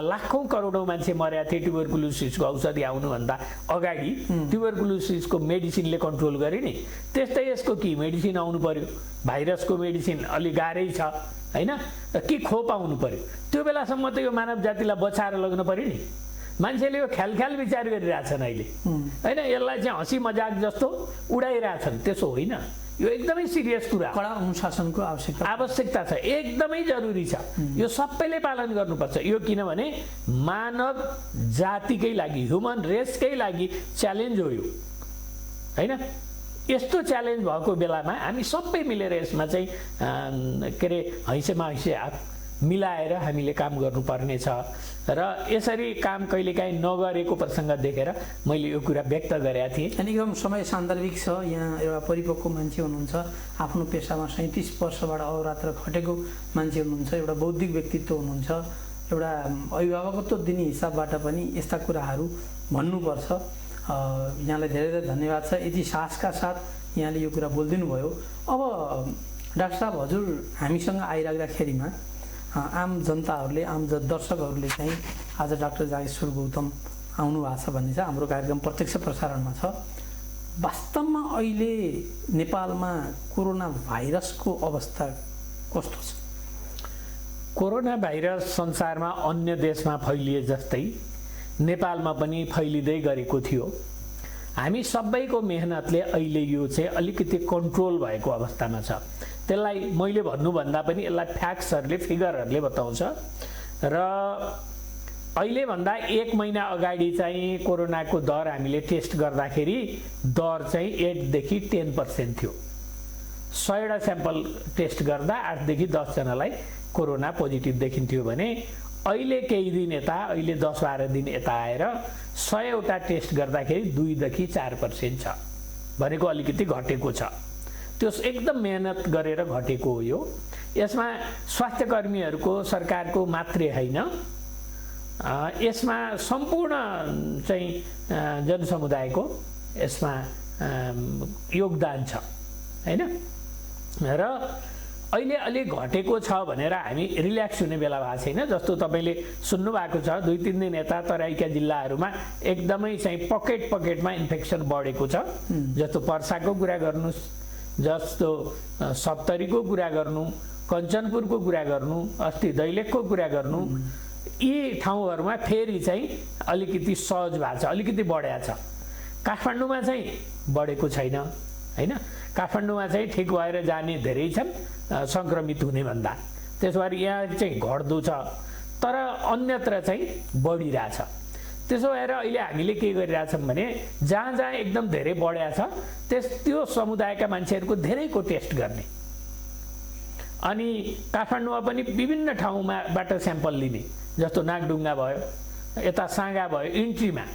लाखौँ करोडौँ मान्छे मरेका थिए ट्युबरकुलोसिसको औषधि आउनुभन्दा अगाडि, ट्युबरकुलोसिसको मेडिसिनले कन्ट्रोल गरे नि, त्यस्तै यसको कि मेडिसिन आउनु पर्यो। भाइरसको मेडिसिन अलि गाह्रै छ होइन, कि खोप आउनु पर्यो। त्यो बेलासम्म त यो मानव जातिलाई बचाएर लग्न पर्यो नि। मान्छेले यो ख्याल विचार गरिरहेछन् अहिले होइन, यसलाई चाहिँ हँसी मजाक जस्तो उडाइरहेछन्। त्यसो होइन, यो एकदमै सिरियस कुरा। कडा अनुशासनको आवश्यकता छ, एकदमै जरुरी छ। यो सबैले पालन गर्नुपर्छ। यो किनभने मानव जातिकै लागि, ह्युमन रेसकै लागि च्यालेन्ज हो यो होइन। यस्तो च्यालेन्ज भएको बेलामा हामी सबै मिलेर यसमा चाहिँ के अरे हैसेमा हैसे मिलाएर हामीले काम गर्नुपर्ने छ। र यसरी काम कहिलेकाहीँ नगरेको प्रसङ्ग देखेर मैले यो कुरा व्यक्त गरेका थिएँ। अनि एकदम समय सान्दर्भिक छ। यहाँ एउटा परिपक्व मान्छे हुनुहुन्छ, आफ्नो पेसामा 37 वर्षबाट अहोरात्र खटेको मान्छे हुनुहुन्छ, एउटा बौद्धिक व्यक्तित्व हुनुहुन्छ, एउटा अभिभावकत्व दिने हिसाबबाट पनि यस्ता कुराहरू भन्नुपर्छ। यहाँलाई धेरै धेरै धन्यवाद छ, यति साहसका साथ यहाँले यो कुरा बोलिदिनु भयो। अब डाक्टर साहब, हजुर हामीसँग आइराख्दाखेरिमा आम जनताहरूले, आम दर्शकहरूले चाहिँ आज डाक्टर जागेश्वर गौतम आउनु भएको छ भन्ने चाहिँ हाम्रो कार्यक्रम प्रत्यक्ष प्रसारणमा छ। वास्तवमा अहिले नेपालमा कोरोना भाइरसको अवस्था कस्तो छ? कोरोना भाइरस संसारमा अन्य देशमा फैलिए जस्तै नेपालमा पनि फैलिँदै गरेको थियो। हामी सबैको मेहनतले अहिले यो चाहिँ अलिकति कन्ट्रोल भएको अवस्थामा छ। त्यसलाई मैले भन्नुभन्दा पनि यसलाई फ्याक्ट्सहरूले, फिगरहरूले बताउँछ। र अहिलेभन्दा 1 महिना अगाडि चाहिँ कोरोनाको दर हामीले टेस्ट गर्दाखेरि दर चाहिँ 8 देखि 10% थियो। 100वटा स्याम्पल टेस्ट गर्दा 8 देखि 10 जनालाई कोरोना पोजिटिभ देखिन्थ्यो भने अहिले केही दिन यता, अहिले 10-12 दिन यता आएर 100वटा टेस्ट गर्दाखेरि 2 देखि 4% छ। भनेको अलिकति घटेको छ। त्यो एकदम मेहनत गरेर घटेको हो यो। यसमा स्वास्थ्य कर्मीहरूको सरकारको मात्रै होइन, यसमा सम्पूर्ण चाहिँ जनसमुदायको यसमा योगदान छ हैन। र अहिले अलि घटेको छ भनेर हामी रिल्याक्स हुने बेला भएको छैन। जस्तो तपाईँले सुन्नुभएको छ 2-3 दिन यता तराईका जिल्लाहरूमा एकदमै चाहिँ पकेटमा इन्फेक्सन बढेको छ। जस्तो पर्साको कुरा गर्नुहोस्, जस्तो सप्तरीको कुरा गर्नु, कञ्चनपुरको कुरा गर्नु, अस्ति दैलेखको कुरा गर्नु, यी ठाउँहरूमा फेरि चाहिँ अलिकति सहज भएको छ, अलिकति बढ्या छ। काठमाडौँमा चाहिँ बढेको छैन हैन। काठमाडौँमा चाहिँ ठिक भएर जाने धेरै छन् सङ्क्रमित हुने भन्दा। त्यसो भएर यहाँ चाहिँ घट्दो छ, तर अन्यत्र चाहिँ बढिरहेछ। त्यसो भएर अहिले हामीले के गरिरहेछौँ भने जहाँ जहाँ एकदम धेरै बढ्या छ त्यो समुदायका मान्छेहरूको धेरैको टेस्ट गर्ने, अनि काठमाडौँमा पनि विभिन्न ठाउँबाट स्याम्पल लिने। जस्तो नागढुङ्गा भयो, यता साँगा भयो, इन्ट्रीमा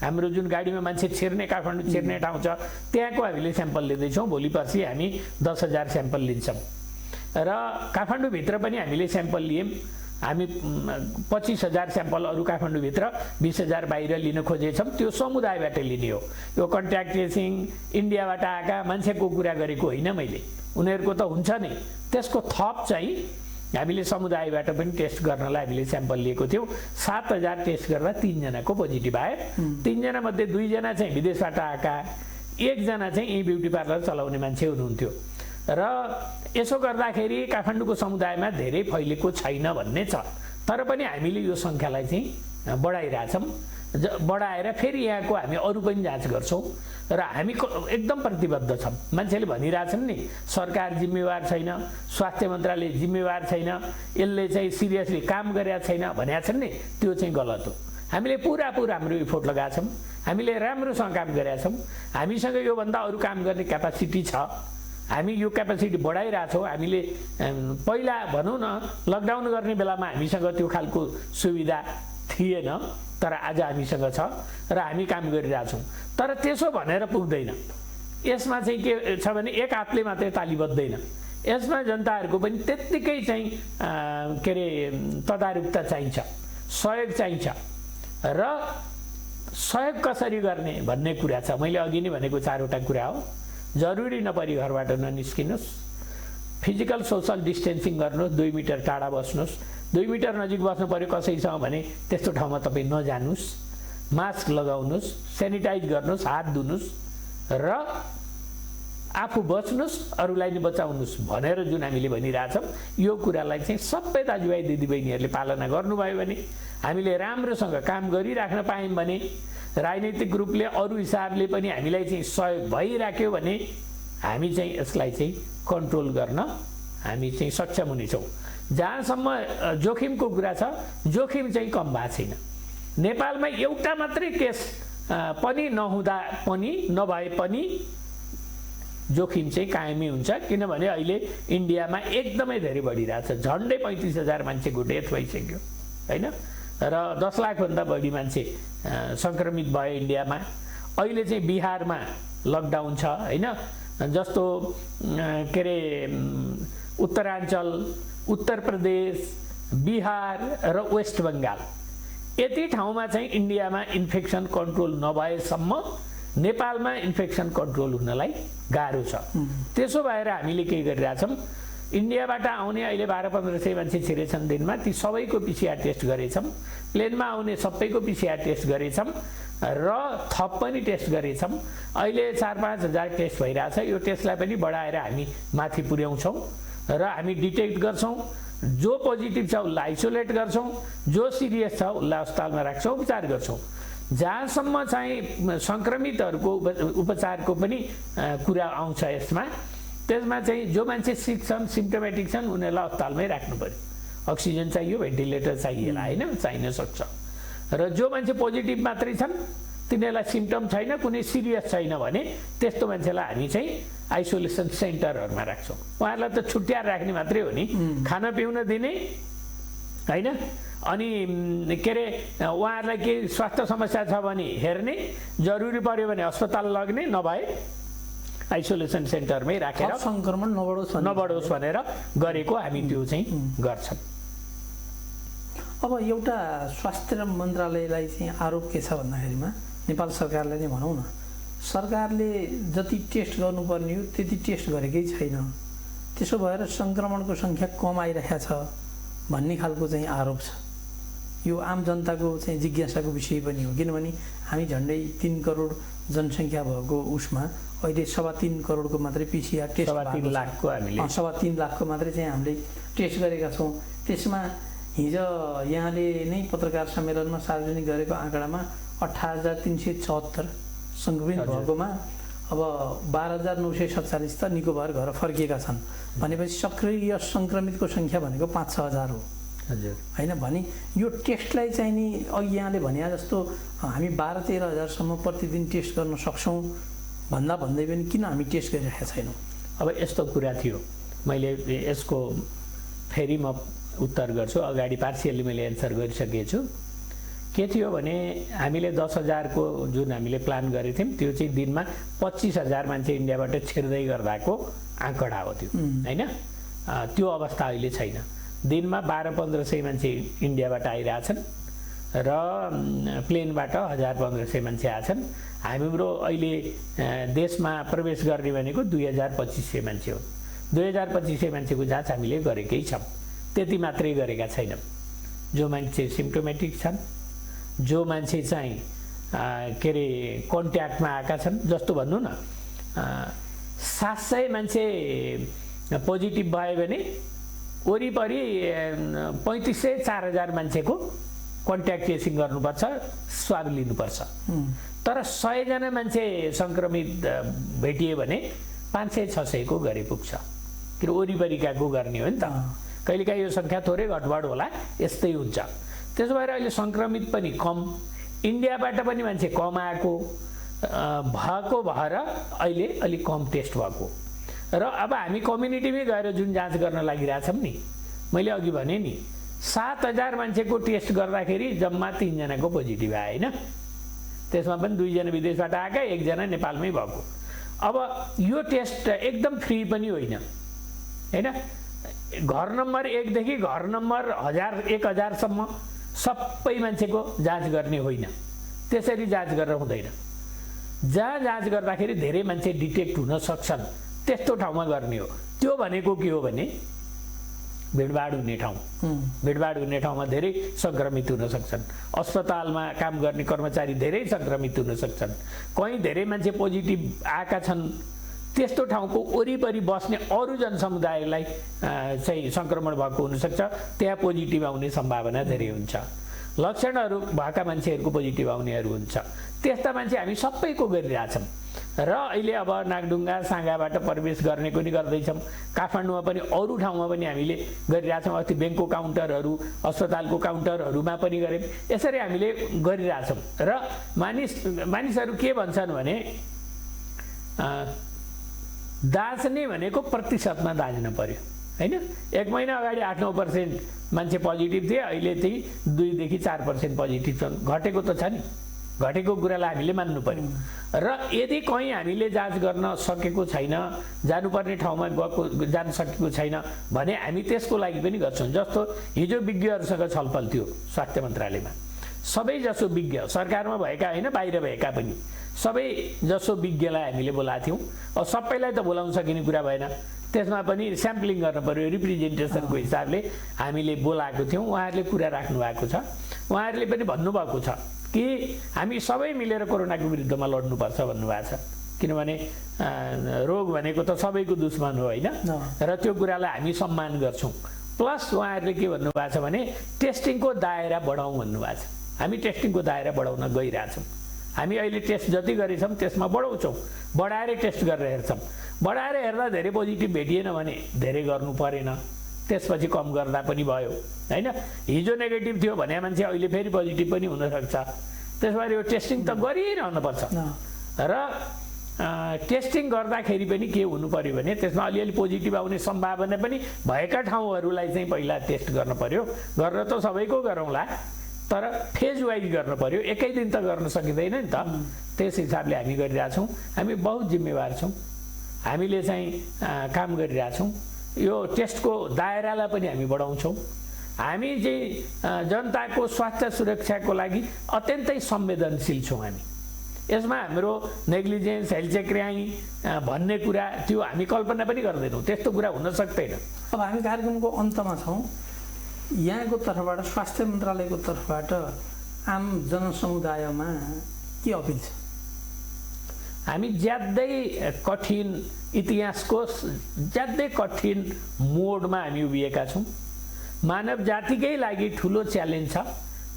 हाम्रो जुन गाडीमा मान्छे छिर्ने काठमाडौँ छिर्ने ठाउँ छ त्यहाँको हामीले स्याम्पल लिँदैछौँ। भोलि पर्सि हामी 10,000 स्याम्पल लिन्छौँ। र काठमाडौँभित्र पनि हामीले स्याम्पल लियौँ। हामी 25,000 स्याम्पल अरू काठमाडौँभित्र, 20,000 बाहिर लिन खोजेछौँ। त्यो समुदायबाट लिने हो। यो कन्ट्याक्ट ट्रेसिङ इन्डियाबाट आएका मान्छेको कुरा गरेको होइन मैले, उनीहरूको त हुन्छ नै। त्यसको थप चाहिँ हामीले समुदायबाट पनि टेस्ट गर्नलाई हामीले स्याम्पल लिएको थियौँ। 7,000 टेस्ट गर्दा 3 जनाको पोजिटिभ आयो। 3 जना मध्ये 2 जना चाहिँ विदेशबाट आएका, 1 जना चाहिँ यही ब्युटी पार्लर चलाउने मान्छे हुनुहुन्थ्यो। र यसो गर्दाखेरि काठमाडौँको समुदायमा धेरै फैलिएको छैन भन्ने छ। तर पनि हामीले यो सङ्ख्यालाई चाहिँ बढाइरहेछौँ। बढाएर फेरि यहाँको हामी अरू पनि जाँच गर्छौँ र हामी एकदम प्रतिबद्ध छौँ। मान्छेले भनिरहेछन् नि सरकार जिम्मेवार छैन, स्वास्थ्य मन्त्रालय जिम्मेवार छैन, यसले चाहिँ सिरियसली काम गरेका छैन भनेका छन् नि, त्यो चाहिँ गलत हो। हामीले पुरा हाम्रो इफोर्ट लगाएका छौँ, हामीले राम्रोसँग काम गरेका छौँ। हामीसँग योभन्दा अरू काम गर्ने क्यापासिटी छ। हामी यो क्यापासिटी बढाइरहेछौँ। हामीले पहिला भनौँ न लकडाउन गर्ने बेलामा हामीसँग त्यो खालको सुविधा थिएन, तर आज हामीसँग छ र हामी काम गरिरहेछौँ। तर त्यसो भनेर पुग्दैन। यसमा चाहिँ के छ भने एक हातले मात्रै ताली बज्दैन। यसमा जनताहरूको पनि त्यत्तिकै चाहिँ के अरे तदारुकता चाहिन्छ, सहयोग चाहिन्छ। र सहयोग कसरी गर्ने भन्ने कुरा छ। मैले अघि नै भनेको 4वटा कुरा हो। जरुरी नपरी घरबाट ननिस्किनुहोस्, फिजिकल सोसल डिस्टेन्सिङ गर्नुहोस्, 2 मिटर टाढा बस्नुहोस्। 2 मिटर नजिक बस्नु पर्यो कसैसँग भने त्यस्तो ठाउँमा तपाईँ नजानुहोस्, मास्क लगाउनुहोस्, सेनिटाइज गर्नुहोस्, हात धुनुहोस् र आफू बच्नुहोस्, अरूलाई नि बचाउनुहोस् भनेर जुन हामीले भनिरहेछौँ, यो कुरालाई चाहिँ सबै दाजुभाइ दिदीबहिनीहरूले पालना गर्नुभयो भने, हामीले राम्रोसँग काम गरिराख्न पायौँ भने, राजनैतिक रूपले अरू हिसाबले पनि हामीलाई चाहिँ सहयोग भइराख्यो भने हामी चाहिँ यसलाई चाहिँ कन्ट्रोल गर्न हामी चाहिँ सक्षम हुनेछौँ। जहाँसम्म जोखिमको कुरा छ, जोखिम चाहिँ कम भएको छैन। नेपालमा एउटा मात्रै केस पनि नहुँदा पनि नभए पनि जोखिम चाहिँ कायमै हुन्छ। किनभने अहिले इन्डियामा एकदमै धेरै बढिरहेछ। झन्डै 35,000 मान्छेको डेथ भइसक्यो हैन, र 10 लाखभन्दा बढी मान्छे सङ्क्रमित भयो इन्डियामा। अहिले चाहिँ बिहारमा लकडाउन छ हैन। जस्तो के अरे उत्तराञ्चल, उत्तर प्रदेश, बिहार र वेस्ट बङ्गाल, यति ठाउँमा चाहिँ इन्डियामा इन्फेक्सन कन्ट्रोल नभएसम्म नेपालमा इन्फेक्सन कन्ट्रोल हुनलाई गाह्रो छ। त्यसो भएर हामीले के गरिरहेछौँ, इन्डियाबाट आउने अहिले 1200-1500 मान्छे छिरेछन् दिनमा, ती सबैको पिसिआर टेस्ट गरेछौँ। प्लेनमा आउने सबैको पिसिआर टेस्ट गरेछौँ र थप पनि टेस्ट गरेछौँ। अहिले 4-5 हजार टेस्ट भइरहेछ। यो टेस्टलाई पनि बढाएर हामी माथि पुर्याउँछौँ र हामी डिटेक्ट गर्छौँ। जो पोजिटिभ छ उसलाई आइसोलेट गर्छौँ, जो सिरियस छ उसलाई अस्पतालमा राख्छौँ, उपचार गर्छौँ। जहाँसम्म चाहिँ सङ्क्रमितहरूको उपचारको पनि कुरा आउँछ यसमा, त्यसमा चाहिँ जो मान्छे सिक छन्, सिम्टोमेटिक छन्, उनीहरूलाई अस्पतालमै राख्नु पर्यो। अक्सिजन चाहियो, भेन्टिलेटर चाहिएला होइन, चाहिन सक्छ। र जो मान्छे पोजिटिभ मात्रै छन्, तिनीहरूलाई सिम्टम छैन, कुनै सिरियस छैन भने त्यस्तो मान्छेलाई हामी चाहिँ आइसोलेसन सेन्टरहरूमा राख्छौँ। उहाँहरूलाई त छुट्याएर राख्ने मात्रै हो नि, खाना पिउन दिने होइन, अनि के अरे उहाँहरूलाई केही स्वास्थ्य समस्या छ भने हेर्ने, जरुरी पर्यो भने अस्पताल लग्ने, नभए आइसोलेसन सेन्टरमै राखेर थप सङ्क्रमण नबढोस् भनेर गरेको हामी त्यो चाहिँ गर्छौँ। अब एउटा स्वास्थ्य मन्त्रालयलाई चाहिँ आरोप के छ भन्दाखेरिमा नेपाल सरकारले नै भनौँ न, सरकारले जति टेस्ट गर्नुपर्ने हो त्यति टेस्ट गरेकै छैन, त्यसो भएर सङ्क्रमणको सङ्ख्या कम आइरहेको छ भन्ने खालको चाहिँ आरोप छ। यो आम जनताको चाहिँ जिज्ञासाको विषय पनि हो, किनभने हामी झन्डै 3 करोड जनसङ्ख्या भएको उसमा अहिले 3.25 करोडको मात्रै पिसिआर टेस्ट 3.25 लाखको हामीले 3.25 लाखको मात्रै चाहिँ हामीले टेस्ट गरेका छौँ। त्यसमा हिजो यहाँले नै पत्रकार सम्मेलनमा सार्वजनिक गरेको आँकडामा 18,374 सङ्क्रमित भएकोमा अब 12,947 त निको भएर घर फर्किएका छन् भनेपछि सक्रिय सङ्क्रमितको सङ्ख्या भनेको 5-6 हजार हो। हजुर होइन भने यो टेस्टलाई चाहिँ नि अघि यहाँले भने जस्तो हामी 12-13 हजारसम्म प्रतिदिन टेस्ट गर्न सक्छौँ भन्दै पनि किन हामी टेस्ट गरिरहेका छैनौँ? अब यस्तो कुरा थियो, मैले यसको फेरि म उत्तर गर्छु। अगाडि पार्सियली मैले एन्सर गरिसकेको छु। के थियो भने हामीले 10,000को जुन हामीले प्लान गरेको थियौँ त्यो चाहिँ दिनमा 25,000 मान्छे इन्डियाबाट छिर्दै गर्दाको आँकडा हो त्यो, होइन? त्यो अवस्था अहिले छैन। दिनमा 1200-1500 मान्छे इन्डियाबाट आइरहेछन् र प्लेनबाट 1000-1500 मान्छे आछन्। हाम्रो अहिले देशमा प्रवेश गर्ने भनेको 2,000-2,500 मान्छे हो। 2,000-2,500 मान्छेको जाँच हामीले गरेकै छौँ, त्यति मात्रै गरेका छैनौँ। जो मान्छे सिम्प्टोमेटिक छन्, जो मान्छे चाहिँ के अरे कन्ट्याक्टमा आएका छन्, जस्तो भन्नु न 700 मान्छे पोजिटिभ भयो भने वरिपरि 3,500-4,000 मान्छेको कन्ट्याक्ट ट्रेसिङ गर्नुपर्छ, स्वाब लिनुपर्छ। तर 100 जना मान्छे सङ्क्रमित भेटिए भने 500-600 को गरे पुग्छ, किन वरिपरिकाको गर्ने हो नि त। कहिलेकाहीँ यो सङ्ख्या थोरै घटबड होला, यस्तै हुन्छ। त्यसो भएर अहिले सङ्क्रमित पनि कम, इन्डियाबाट पनि मान्छे कम आएको भएर अहिले अलिक कम टेस्ट भएको र अब हामी कम्युनिटीमै गएर जुन जाँच गर्न लागिरहेछौँ नि, मैले अघि भने नि 7,000 मान्छेको टेस्ट गर्दाखेरि जम्मा 3 जनाको पोजिटिभ आयो, होइन? त्यसमा पनि 2 जना विदेशबाट आएका, 1 जना नेपालमै भएको। अब यो टेस्ट एकदम फ्री पनि होइन, होइन? घर नम्बर 1 देखि घर नम्बर 1,000 सबै मान्छेको जाँच गर्ने होइन, त्यसरी जाँच गरेर हुँदैन। जहाँ जाँच गर्दाखेरि धेरै मान्छे डिटेक्ट हुन सक्छन् त्यस्तो ठाउँमा गर्ने हो। त्यो भनेको के हो भने भिडभाड हुने ठाउँ, भिडभाड हुने ठाउँमा धेरै सङ्क्रमित हुन सक्छन्। अस्पतालमा काम गर्ने कर्मचारी धेरै सङ्क्रमित हुन सक्छन्। कहीँ धेरै मान्छे पोजिटिभ आएका छन्, त्यस्तो ठाउँको वरिपरि बस्ने अरू जनसमुदायलाई चाहिँ सङ्क्रमण भएको हुनसक्छ, त्यहाँ पोजिटिभ आउने सम्भावना धेरै हुन्छ। लक्षणहरू भएका मान्छेहरूको पोजिटिभ आउनेहरू हुन्छ। त्यस्ता मान्छे हामी सबैको गरिरहेछौँ र अहिले अब नागढुङ्गा साँगाबाट प्रवेश गर्नेको नि गर्दैछौँ, काठमाडौँमा पनि अरू ठाउँमा पनि हामीले गरिरहेछौँ। अस्ति ब्याङ्कको काउन्टरहरू, अस्पतालको काउन्टरहरूमा पनि गऱ्यौँ। यसरी हामीले गरिरहेछौँ र मानिसहरू के भन्छन् भने दाँच्ने भनेको प्रतिशतमा दाँच्न पर्यो, होइन? 1 महिना अगाडि 8-9% मान्छे पोजिटिभ थिए, अहिले चाहिँ 2-4% पोजिटिभ छन्। घटेको त छ नि, घटेको कुरालाई हामीले मान्नु पर्यो। र यदि कहीँ हामीले जाँच गर्न सकेको छैन, जानुपर्ने ठाउँमा जान सकेको छैन भने हामी त्यसको लागि पनि गर्छौँ। जस्तो हिजो विज्ञहरूसँग छलफल थियो स्वास्थ्य मन्त्रालयमा, सबैजसो विज्ञ सरकारमा भएका होइन, बाहिर भएका पनि सबै जसो विज्ञलाई हामीले बोलाएको थियौँ। अब सबैलाई त बोलाउन सकिने कुरा भएन, त्यसमा पनि स्याम्पलिङ गर्न पर्यो, रिप्रेजेन्टेसनको हिसाबले हामीले बोलाएको थियौँ। उहाँहरूले कुरा राख्नु भएको छ, उहाँहरूले पनि भन्नुभएको छ कि हामी सबै मिलेर कोरोनाको विरुद्धमा लड्नुपर्छ भन्नुभएको छ। किनभने रोग भनेको त सबैको दुश्मन हो, होइन? र त्यो कुरालाई हामी सम्मान गर्छौँ। प्लस उहाँहरूले के भन्नुभएको छ भने टेस्टिङको दायरा बढाउँ भन्नुभएको छ। हामी टेस्टिङको दायरा बढाउन गइरहेछौँ। हामी अहिले टेस्ट जति गरेछौँ त्यसमा बढाउँछौँ, बढाएर टेस्ट गरेर हेर्छौँ। बढाएर हेर्दा धेरै पोजिटिभ भेटिएन भने धेरै गर्नु परेन, त्यसपछि कम गर्दा पनि भयो, होइन? हिजो नेगेटिभ थियो भने मान्छे अहिले फेरि पोजिटिभ पनि हुनसक्छ। त्यस भएर यो टेस्टिङ त गरिरहनुपर्छ र टेस्टिङ गर्दाखेरि पनि के हुनु पर्यो भने त्यसमा अलिअलि पोजिटिभ आउने सम्भावना पनि भएका ठाउँहरूलाई चाहिँ पहिला टेस्ट गर्न पर्यो। गरेर त सबैको गरौँला, तर फेज वाइज गर्न पर्यो, एकै दिन त गर्न सकिँदैन नि त। त्यस हिसाबले हामी गरिरहेछौँ। हामी बहुत जिम्मेवार छौँ हामीले चाहिँ काम गरिरहेछौँ। यो टेस्टको दायरालाई पनि हामी बढाउँछौँ। हामी चाहिँ जनताको स्वास्थ्य सुरक्षाको लागि अत्यन्तै संवेदनशील छौँ। हामी यसमा हाम्रो नेग्लिजेन्स, हेलचेक्र्याइँ भन्ने कुरा त्यो हामी कल्पना पनि गर्दैनौँ। त्यस्तो कुरा हुन सक्दैन। अब हामी कार्यक्रमको अन्तमा छौँ। यहाँको तर्फबाट, स्वास्थ्य मन्त्रालयको तर्फबाट आम जनसमुदायमा के अपिल छ? हामी ज्यादै कठिन इतिहासको ज्यादै कठिन मोडमा हामी उभिएका छौँ। मानव जातिकै लागि ठुलो च्यालेन्ज छ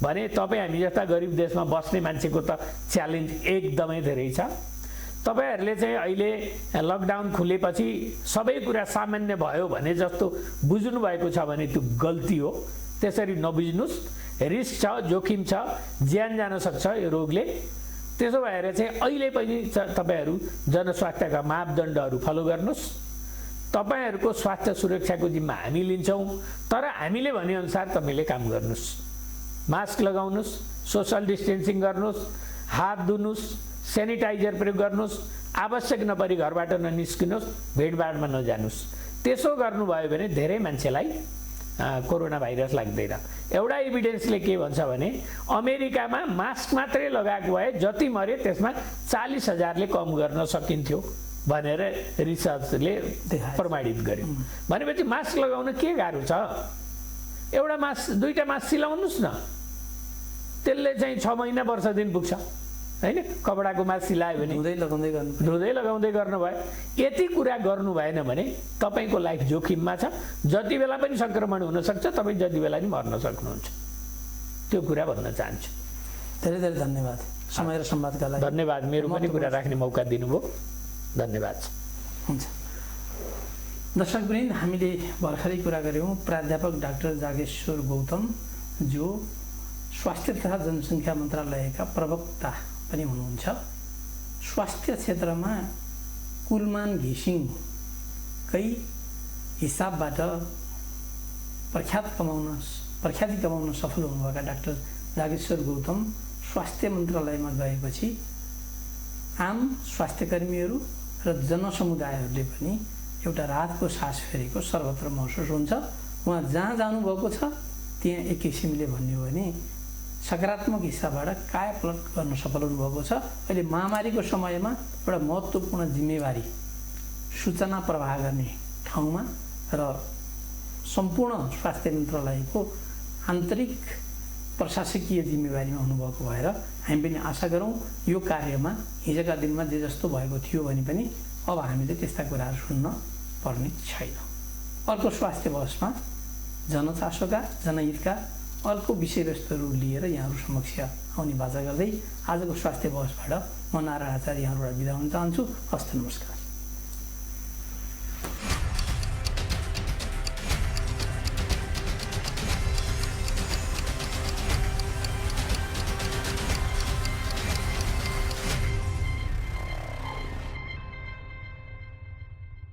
भने तपाईँ हामी जस्ता गरिब देशमा बस्ने मान्छेको त च्यालेन्ज एकदमै धेरै छ। तपाईँहरूले चाहिँ अहिले लकडाउन खुलेपछि सबै कुरा सामान्य भयो भने जस्तो बुझ्नु भएको छ भने त्यो गल्ती हो। त्यसरी नबुझ्नुहोस्। रिस्क छ, जोखिम छ, ज्यान जान सक्छ यो रोगले। त्यसो भएर चाहिँ अहिले पनि तपाईँहरू जनस्वास्थ्यका मापदण्डहरू फलो गर्नुहोस्। तपाईँहरूको स्वास्थ्य सुरक्षाको जिम्मा हामी लिन्छौँ, तर हामीले भनेअनुसार तपाईँले काम गर्नुहोस्। मास्क लगाउनुहोस्, सोसल डिस्टेन्सिङ गर्नुहोस्, हात धुनुहोस्, सेनिटाइजर प्रयोग गर्नुहोस्, आवश्यक नपरी घरबाट ननिस्किनुहोस्, भिडभाडमा नजानुहोस्। त्यसो गर्नुभयो भने धेरै मान्छेलाई कोरोना भाइरस लाग्दैन। एउटा इभिडेन्सले के भन्छ भने अमेरिकामा मास्क मात्रै लगाएको भए जति मरे त्यसमा 40,000ले कम गर्न सकिन्थ्यो भनेर रिसर्चले प्रमाणित गर्यो। भनेपछि मास्क लगाउन के गाह्रो छ? एउटा मास्क, दुईटा मास्क सिलाउनुहोस् न, त्यसले चाहिँ 6 महिना वर्ष दिन पुग्छ हैन? कपडाको मास्क सिलायो भने धुँदै लगाउँदै गर्नुभयो। यति कुरा गर्नु भएन भने तपाईँको लाइफ जोखिममा छ। जति बेला पनि सङ्क्रमण हुनसक्छ, तपाईँ जति बेला पनि मर्न सक्नुहुन्छ। त्यो कुरा भन्न चाहन्छु। धेरै धेरै धन्यवाद समय र संवादका लागि। धन्यवाद, मेरो पनि कुरा राख्ने मौका दिनुभयो। धन्यवाद। हुन्छ दर्शकवृन्द, हामीले भर्खरै कुरा गऱ्यौँ प्राध्यापक डाक्टर जागेश्वर गौतम, जो स्वास्थ्य तथा जनसङ्ख्या मन्त्रालयका प्रवक्ता पनि हुनुहुन्छ। स्वास्थ्य क्षेत्रमा कुलमान घिसिङकै हिसाबबाट प्रख्याति कमाउन सफल हुनुभएका डाक्टर जागेश्वर गौतम स्वास्थ्य मन्त्रालयमा गएपछि आम स्वास्थ्यकर्मीहरू र जनसमुदायहरूले पनि एउटा राहतको सास फेरेको सर्वत्र महसुस हुन्छ। उहाँ जहाँ जानुभएको छ त्यहाँ एक किसिमले भन्यो भने सकारात्मक हिसाबबाट कायापलट गर्न सफल हुनुभएको छ। अहिले महामारीको समयमा एउटा महत्त्वपूर्ण जिम्मेवारी सूचना प्रवाह गर्ने ठाउँमा र सम्पूर्ण स्वास्थ्य मन्त्रालयको आन्तरिक प्रशासकीय जिम्मेवारीमा हुनुभएको भएर हामी पनि आशा गरौँ यो कार्यमा हिजोका दिनमा जे जस्तो भएको थियो भने पनि अब हामीले त्यस्ता कुराहरू सुन्न पर्ने छैन। अर्को स्वास्थ्य बहसमा जनचासोका, जनहितका अर्को विषयवस्तुहरू लिएर यहाँहरू समक्ष आउने बाचा गर्दै आजको स्वास्थ्य बहसबाट म नारायण आचार्य यहाँबाट बिदा हुन चाहन्छु। हस्त नमस्कार।